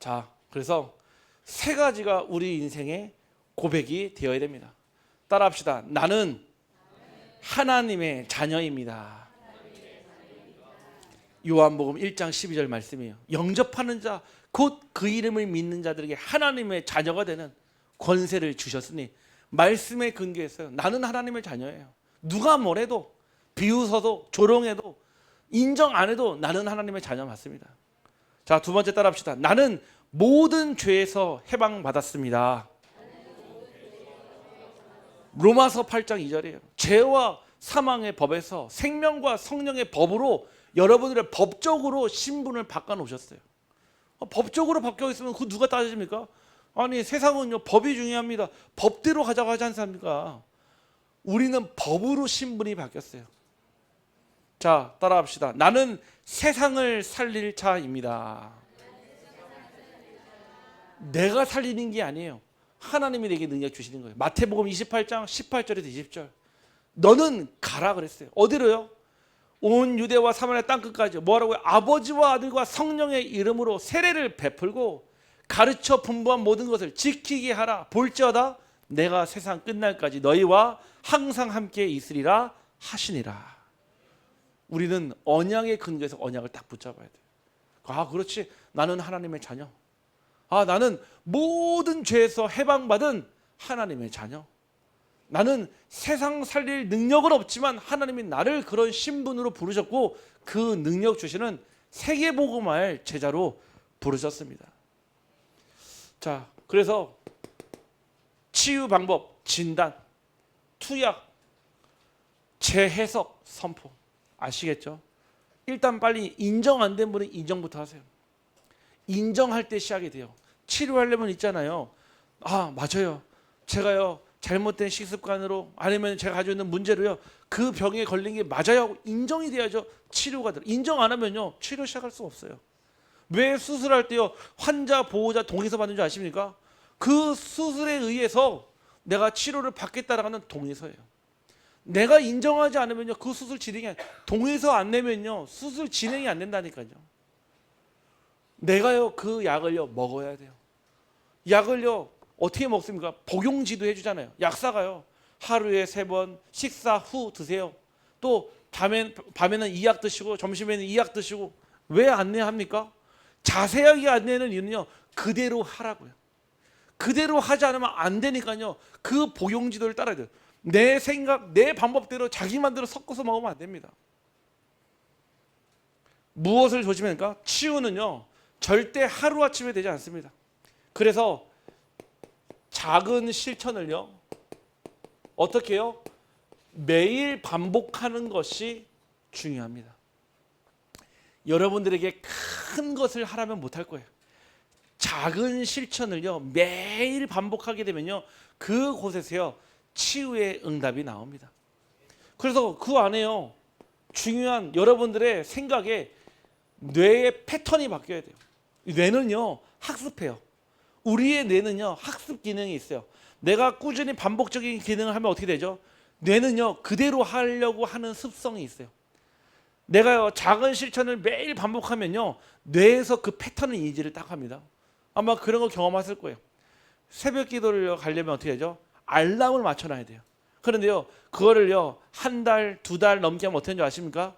자, 그래서 세 가지가 우리 인생의 고백이 되어야 됩니다. 따라합시다. 나는 하나님의 자녀입니다. 요한복음 1장 12절 말씀이에요. 영접하는 자, 곧 그 이름을 믿는 자들에게 하나님의 자녀가 되는 권세를 주셨으니, 말씀에 근거해서요, 나는 하나님의 자녀예요. 누가 뭐래도, 비웃어도, 조롱해도, 인정 안 해도 나는 하나님의 자녀 맞습니다. 자, 두 번째 따라합시다. 나는 모든 죄에서 해방받았습니다. 로마서 8장 2절이에요. 죄와 사망의 법에서 생명과 성령의 법으로 여러분들의 법적으로 신분을 바꿔놓으셨어요. 법적으로 바뀌어 있으면 그 누가 따집니까? 아니 세상은요 법이 중요합니다. 법대로 가자고 하지 않습니까? 우리는 법으로 신분이 바뀌었어요. 자, 따라합시다. 나는 세상을 살릴 자입니다. 내가 살리는 게 아니에요. 하나님이 내게 능력 주시는 거예요. 마태복음 28장 18절에서 20절. 너는 가라 그랬어요. 어디로요? 온 유대와 사마리아 땅끝까지 뭐라고요? 아버지와 아들과 성령의 이름으로 세례를 베풀고 가르쳐 분부한 모든 것을 지키게 하라. 볼지어다 내가 세상 끝날까지 너희와 항상 함께 있으리라 하시니라. 우리는 언약의 근거에서 언약을 딱 붙잡아야 돼요. 아, 그렇지. 나는 하나님의 자녀. 아, 나는 모든 죄에서 해방받은 하나님의 자녀. 나는 세상 살릴 능력은 없지만 하나님이 나를 그런 신분으로 부르셨고 그 능력 주시는 세계복음화의 제자로 부르셨습니다. 자, 그래서 치유 방법, 진단, 투약, 재해석, 선포. 아시겠죠? 일단 빨리 인정 안 된 분은 인정부터 하세요. 인정할 때 시작이 돼요. 치료하려면 있잖아요. 아, 맞아요. 제가요 잘못된 식습관으로 아니면 제가 가지고 있는 문제로요 그 병에 걸린 게 맞아요. 인정이 돼야죠. 치료가 돼. 인정 안 하면요 치료 시작할 수 없어요. 왜 수술할 때요 환자 보호자 동의서 받는 줄 아십니까? 그 수술에 의해서 내가 치료를 받겠다라는 동의서예요. 내가 인정하지 않으면요 그 수술 진행이 동의서 안 내면요 수술 진행이 안 된다니까요. 내가요 그 약을요 먹어야 돼요. 약을요 어떻게 먹습니까? 복용지도 해주잖아요. 약사가요 하루에 3번 식사 후 드세요. 또 밤에는 이 약 드시고 점심에는 이 약 드시고. 왜 안내합니까? 자세하게 안내는 이유는요 그대로 하라고요. 그대로 하지 않으면 안 되니까요 그 복용지도를 따라야 돼요. 내 생각 내 방법대로 자기 맘대로 섞어서 먹으면 안 됩니다. 무엇을 조심합니까? 치유는요 절대 하루아침에 되지 않습니다. 그래서 작은 실천을요 어떻게 해요? 매일 반복하는 것이 중요합니다. 여러분들에게 큰 것을 하라면 못할 거예요. 작은 실천을요 매일 반복하게 되면요 그곳에서요 치유의 응답이 나옵니다. 그래서 그 안에요 중요한 여러분들의 생각에 뇌의 패턴이 바뀌어야 돼요. 뇌는요 학습해요. 우리의 뇌는요 학습 기능이 있어요. 내가 꾸준히 반복적인 기능을 하면 어떻게 되죠? 뇌는요 그대로 하려고 하는 습성이 있어요. 내가요 작은 실천을 매일 반복하면요 뇌에서 그 패턴을 인지를 딱 합니다. 아마 그런 거 경험하실 거예요. 새벽 기도를 가려면 어떻게 하죠? 알람을 맞춰놔야 돼요. 그런데요 그거를요 1달, 2달 넘게 하면 어떻게 하는지 아십니까?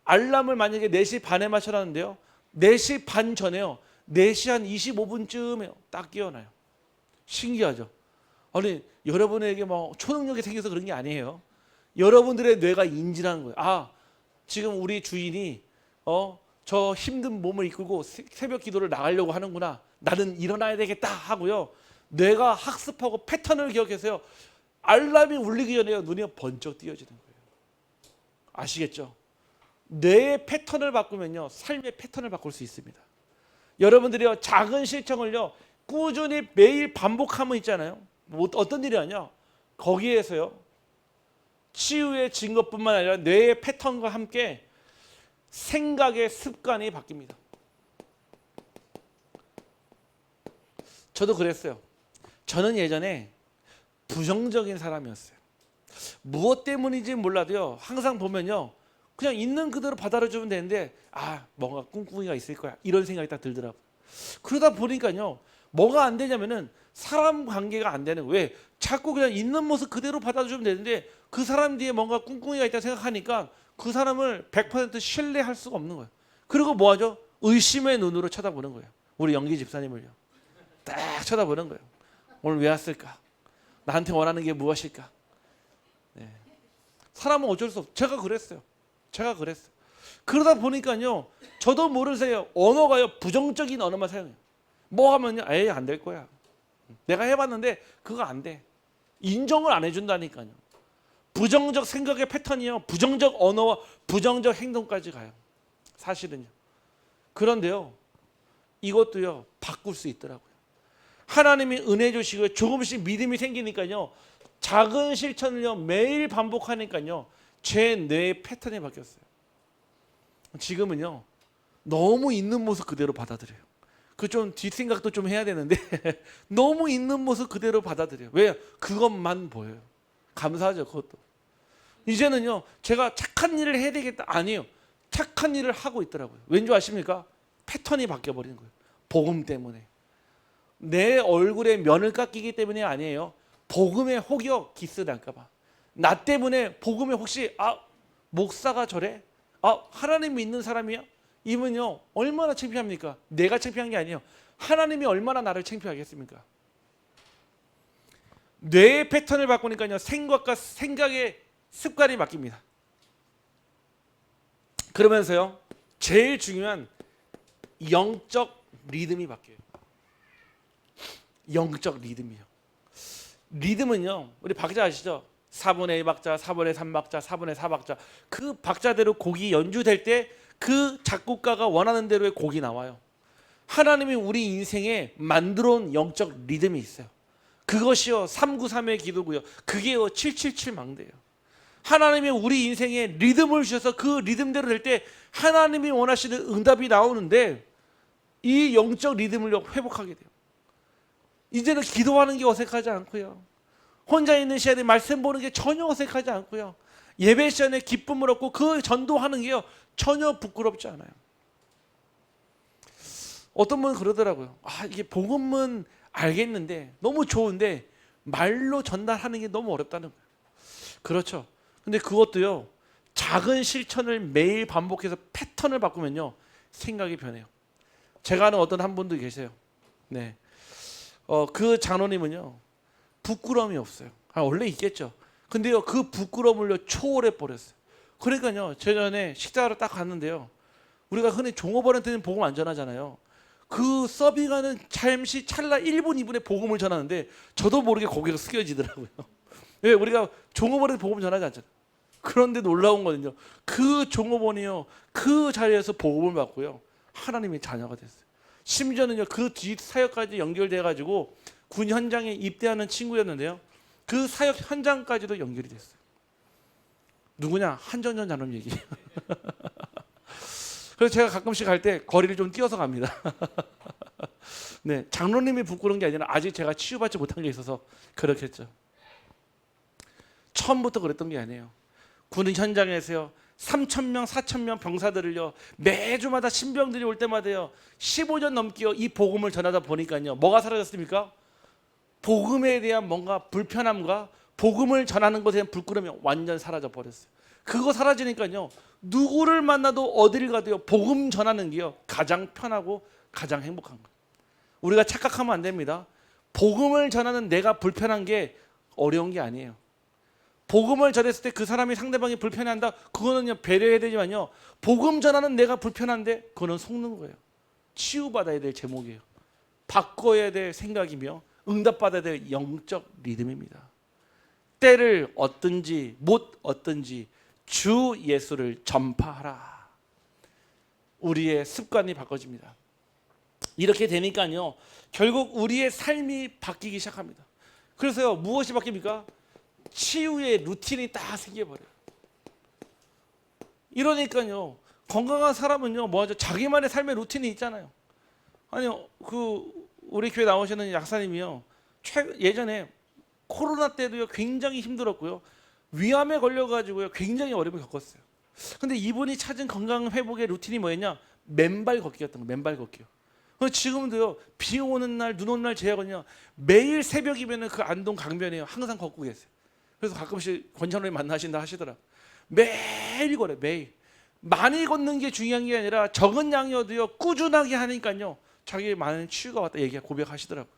알람을 만약에 4시 반에 맞춰놨는데요 4시 반 전에요 4시 한 25분쯤에 딱 깨어나요. 신기하죠? 아니 여러분에게 뭐 초능력이 생겨서 그런 게 아니에요. 여러분들의 뇌가 인지하는 거예요. 아 지금 우리 주인이 저 힘든 몸을 이끌고 새벽 기도를 나가려고 하는구나. 나는 일어나야 되겠다 하고요. 뇌가 학습하고 패턴을 기억해서요. 알람이 울리기 전에요. 눈이 번쩍 띄어지는 거예요. 아시겠죠? 뇌의 패턴을 바꾸면요. 삶의 패턴을 바꿀 수 있습니다. 여러분들이요. 작은 실천을요. 꾸준히 매일 반복하면 있잖아요. 뭐 어떤 일이 아니야. 거기에서요. 치유의 증거뿐만 아니라 뇌의 패턴과 함께 생각의 습관이 바뀝니다. 저도 그랬어요. 저는 예전에 부정적인 사람이었어요. 무엇 때문인지 몰라도요. 항상 보면요. 그냥 있는 그대로 받아들여주면 되는데 아 뭔가 꿍꿍이가 있을 거야. 이런 생각이 딱 들더라고요. 그러다 보니까요. 뭐가 안 되냐면은 사람 관계가 안 되는 거예요. 왜? 자꾸 그냥 있는 모습 그대로 받아주면 되는데 그 사람 뒤에 뭔가 꿍꿍이가 있다 생각하니까 그 사람을 100% 신뢰할 수가 없는 거예요. 그리고 뭐 하죠? 의심의 눈으로 쳐다보는 거예요. 우리 영기 집사님을요. 딱 쳐다보는 거예요. 오늘 왜 왔을까? 나한테 원하는 게 무엇일까? 네. 사람은 어쩔 수 없어요. 제가 그랬어요. 그러다 보니까요. 저도 모르는 사이에 언어가요. 부정적인 언어만 사용해요. 뭐 하면요. 에이 안 될 거야. 내가 해봤는데 그거 안 돼. 인정을 안 해준다니까요. 부정적 생각의 패턴이요. 부정적 언어와 부정적 행동까지 가요. 사실은요. 그런데요. 이것도요. 바꿀 수 있더라고요. 하나님이 은혜 주시고 조금씩 믿음이 생기니까요. 작은 실천을요. 매일 반복하니까요. 제 뇌의 패턴이 바뀌었어요. 지금은요. 너무 있는 모습 그대로 받아들여요. 그 좀 뒷생각도 좀 해야 되는데 너무 있는 모습 그대로 받아들여요. 왜요? 그것만 보여요. 감사하죠. 그것도. 이제는요 제가 착한 일을 해야 되겠다 아니에요. 착한 일을 하고 있더라고요. 왠지 아십니까? 패턴이 바뀌어버리는 거예요. 복음 때문에. 내 얼굴에 면을 깎이기 때문이 아니에요. 복음에 혹여 기스날까 봐. 나 때문에 복음에 혹시 목사가 저래? 하나님 믿는 사람이야? 이분요 얼마나 창피합니까? 내가 창피한 게 아니에요. 하나님이 얼마나 나를 창피하겠습니까? 뇌의 패턴을 바꾸니까요 생각과 생각의 습관이 바뀝니다. 그러면서요 제일 중요한 영적 리듬이 바뀌어요. 영적 리듬이요. 리듬은요 우리 박자 아시죠? 4분의 1박자, 4분의 3박자, 4분의 4박자. 그 박자대로 곡이 연주될 때 그 작곡가가 원하는 대로의 곡이 나와요. 하나님이 우리 인생에 만들어 온 영적 리듬이 있어요. 그것이요 393의 기도고요. 그게요 777 망대예요. 하나님이 우리 인생에 리듬을 주셔서 그 리듬대로 될 때 하나님이 원하시는 응답이 나오는데 이 영적 리듬을 회복하게 돼요. 이제는 기도하는 게 어색하지 않고요. 혼자 있는 시간에 말씀 보는 게 전혀 어색하지 않고요. 예배 시간에 기쁨을 얻고 그 전도하는 게요 전혀 부끄럽지 않아요. 어떤 분은 그러더라고요. 이게 복음은 알겠는데 너무 좋은데 말로 전달하는 게 너무 어렵다는 거예요. 그렇죠. 근데 그것도요 작은 실천을 매일 반복해서 패턴을 바꾸면요 생각이 변해요. 제가 아는 어떤 한 분도 계세요. 네, 그 장로님은요 부끄러움이 없어요. 원래 있겠죠. 근데요 그 부끄러움을 초월해 버렸어요. 그러니까요 제전에 식사하러 딱 갔는데요 우리가 흔히 종업원한테는 복음 안 전하잖아요. 그 서빙하는 잠시 찰나 1분 2분에 복음을 전하는데 저도 모르게 고개가 숙여지더라고요. 왜? 우리가 종업원한테 복음 전하지 않잖아요. 그런데 놀라운 거는요 그 종업원이요 그 자리에서 복음을 받고요 하나님의 자녀가 됐어요. 심지어는요 그 뒤 사역까지 연결돼 가지고 군 현장에 입대하는 친구였는데요 그 사역 현장까지도 연결이 됐어요. 누구냐? 한전전 장로님 얘기예요. 그래서 제가 가끔씩 갈 때 거리를 좀 뛰어서 갑니다. 네, 장로님이 부끄러운 게 아니라 아직 제가 치유받지 못한 게 있어서 그렇겠죠. 처음부터 그랬던 게 아니에요. 군 현장에서요 3,000명, 4,000명 병사들을요 매주마다 신병들이 올 때마다요 15년 넘게요 이 복음을 전하다 보니까요 뭐가 사라졌습니까? 복음에 대한 뭔가 불편함과 복음을 전하는 것에 대한 부끄러움이 완전 사라져 버렸어요. 그거 사라지니까요 누구를 만나도 어디를 가도요 복음 전하는 게요 가장 편하고 가장 행복한 거예요. 우리가 착각하면 안 됩니다. 복음을 전하는 내가 불편한 게 어려운 게 아니에요. 복음을 전했을 때 그 사람이 상대방이 불편해한다 그거는요 배려해야 되지만요 복음 전하는 내가 불편한데 그거는 속는 거예요. 치유받아야 될 제목이에요. 바꿔야 될 생각이며 응답받아야 될 영적 리듬입니다. 때를 얻든지 못 얻든지 주 예수를 전파하라. 우리의 습관이 바꿔집니다. 이렇게 되니까요 결국 우리의 삶이 바뀌기 시작합니다. 그래서요 무엇이 바뀝니까? 치유의 루틴이 딱 생겨버려요. 이러니까요 건강한 사람은요 뭐하죠? 자기만의 삶의 루틴이 있잖아요. 아니요 우리 교회 나오시는 약사님이요 예전에 코로나 때도요 굉장히 힘들었고요 위암에 걸려가지고요 굉장히 어려움을 겪었어요. 근데 이분이 찾은 건강 회복의 루틴이 뭐였냐? 맨발 걷기였던 거예요. 맨발 걷기요. 지금도요 비 오는 날 눈 오는 날 제하거든요 매일 새벽이면은 그 안동 강변에요 항상 걷고 계세요. 그래서 가끔씩 권장로님 만나신다 하시더라. 매일 걸어요. 매일. 많이 걷는 게 중요한 게 아니라 적은 양이어도요 꾸준하게 하니까요 자기의 많은 치유가 왔다 고백하시더라고요.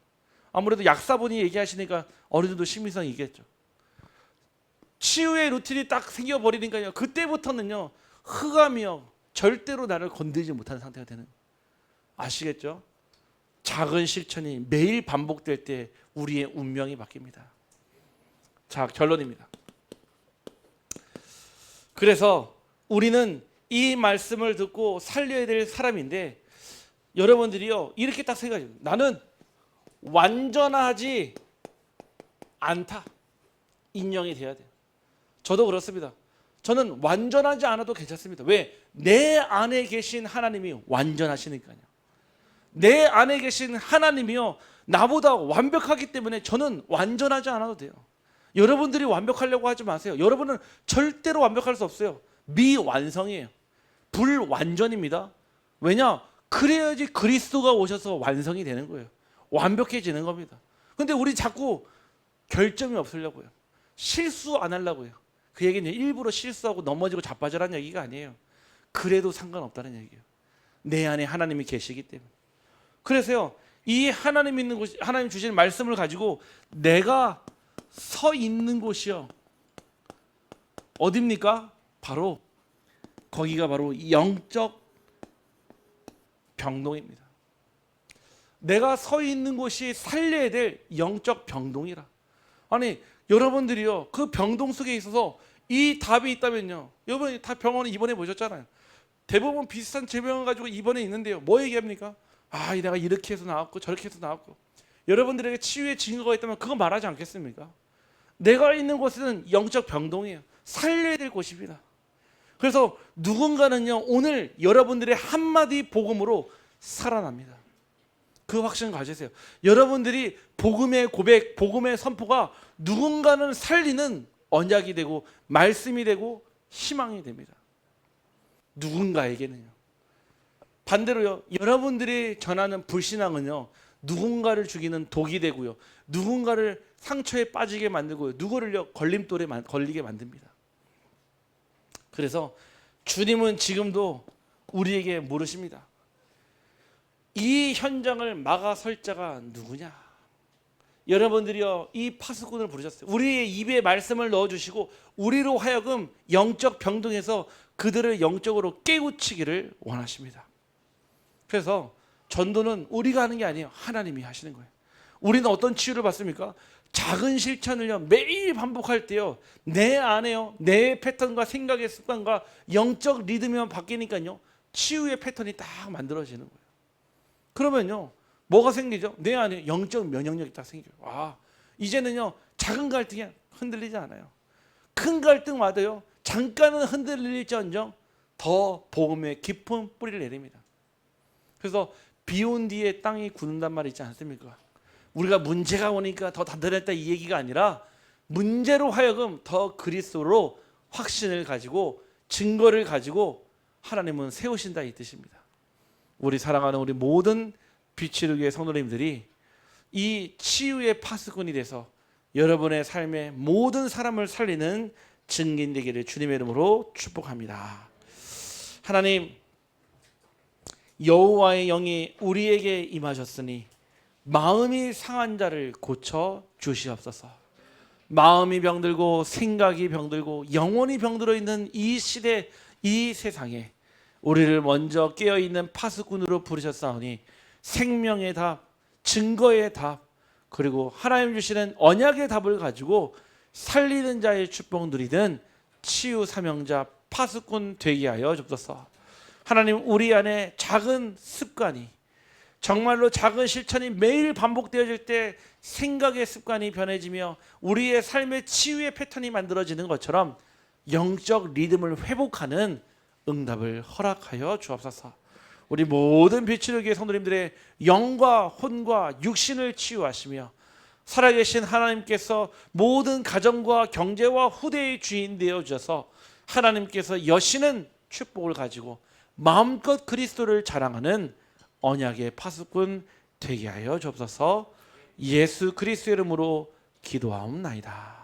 아무래도 약사분이 얘기하시니까 어느 정도 신빙성이 있겠죠. 치유의 루틴이 딱 생겨버리니까요 그때부터는요 흑암이요 절대로 나를 건드리지 못하는 상태가 되는 거예요. 아시겠죠? 작은 실천이 매일 반복될 때 우리의 운명이 바뀝니다. 자, 결론입니다. 그래서 우리는 이 말씀을 듣고 살려야 될 사람인데 여러분들이요 이렇게 딱 생각해요. 나는 완전하지 않다. 인정이 돼야 돼요. 저도 그렇습니다. 저는 완전하지 않아도 괜찮습니다. 왜? 내 안에 계신 하나님이 완전하시니까요. 내 안에 계신 하나님이요 나보다 완벽하기 때문에 저는 완전하지 않아도 돼요. 여러분들이 완벽하려고 하지 마세요. 여러분은 절대로 완벽할 수 없어요. 미완성이에요. 불완전입니다. 왜냐? 그래야지 그리스도가 오셔서 완성이 되는 거예요. 완벽해지는 겁니다. 근데 우리 자꾸 결점이 없으려고요. 실수 안 하려고요. 그 얘기는 일부러 실수하고 넘어지고 자빠져라는 얘기가 아니에요. 그래도 상관없다는 얘기예요. 내 안에 하나님이 계시기 때문에. 그래서요, 이 하나님 있는 곳, 하나님 주시는 말씀을 가지고 내가 서 있는 곳이요, 어딥니까? 바로 거기가 바로 영적 병동입니다. 내가 서 있는 곳이 살려야 될 영적 병동이라. 아니, 여러분들이요, 그 병동 속에 있어서 이 답이 있다면요, 여러분 다 병원에 입원해 보셨잖아요. 대부분 비슷한 질병을 가지고 입원해 있는데요, 뭐 얘기합니까? 아, 내가 이렇게 해서 나왔고 저렇게 해서 나왔고. 여러분들에게 치유의 증거가 있다면 그거 말하지 않겠습니까? 내가 있는 곳은 영적 병동이에요. 살려야 될 곳입니다. 그래서 누군가는요, 오늘 여러분들의 한마디 복음으로 살아납니다. 그 확신 가지세요. 여러분들이 복음의 고백, 복음의 선포가 누군가는 살리는 언약이 되고 말씀이 되고 희망이 됩니다. 누군가에게는요. 반대로요, 여러분들이 전하는 불신앙은요, 누군가를 죽이는 독이 되고요, 누군가를 상처에 빠지게 만들고요, 누구를요 걸림돌에 걸리게 만듭니다. 그래서 주님은 지금도 우리에게 물으십니다. 이 현장을 막아설 자가 누구냐? 여러분들이요, 이 파수꾼을 부르셨어요. 우리의 입에 말씀을 넣어주시고 우리로 하여금 영적 병동에서 그들을 영적으로 깨우치기를 원하십니다. 그래서 전도는 우리가 하는 게 아니에요. 하나님이 하시는 거예요. 우리는 어떤 치유를 받습니까? 작은 실천을요, 매일 반복할 때요, 내 안에요, 내 패턴과 생각의 습관과 영적 리듬이 바뀌니까요, 치유의 패턴이 딱 만들어지는 거예요. 그러면요, 뭐가 생기죠? 내 안에 영적 면역력이 딱 생겨요. 아, 이제는요, 작은 갈등이 흔들리지 않아요. 큰 갈등마다요, 잠깐은 흔들릴지언정 더 복음의 깊은 뿌리를 내립니다. 그래서 비온 뒤에 땅이 굳는단 말이 있지 않습니까? 우리가 문제가 오니까 더 단단했다 이 얘기가 아니라, 문제로 하여금 더 그리스도로 확신을 가지고 증거를 가지고 하나님은 세우신다 이 뜻입니다. 우리 사랑하는 우리 모든 빛의 교회 성도님들이 이 치유의 파수꾼이 돼서 여러분의 삶의 모든 사람을 살리는 증인 되기를 주님의 이름으로 축복합니다. 하나님, 여호와의 영이 우리에게 임하셨으니 마음이 상한 자를 고쳐 주시옵소서. 마음이 병들고 생각이 병들고 영혼이 병들어 있는 이 시대, 이 세상에 우리를 먼저 깨어있는 파수꾼으로 부르셨사오니 생명의 답, 증거의 답, 그리고 하나님 주시는 언약의 답을 가지고 살리는 자의 축복 누리든 치유 사명자 파수꾼 되게 하여 주옵소서. 하나님, 우리 안에 작은 습관이, 정말로 작은 실천이 매일 반복되어질 때 생각의 습관이 변해지며 우리의 삶의 치유의 패턴이 만들어지는 것처럼 영적 리듬을 회복하는 응답을 허락하여 주옵소서. 우리 모든 빛의 교회 성도님들의 영과 혼과 육신을 치유하시며 살아계신 하나님께서 모든 가정과 경제와 후대의 주인 되어 주셔서 하나님께서 여시는 축복을 가지고 마음껏 그리스도를 자랑하는 언약의 파수꾼 되게 하여 주옵소서. 예수 그리스도의 이름으로 기도하옵나이다.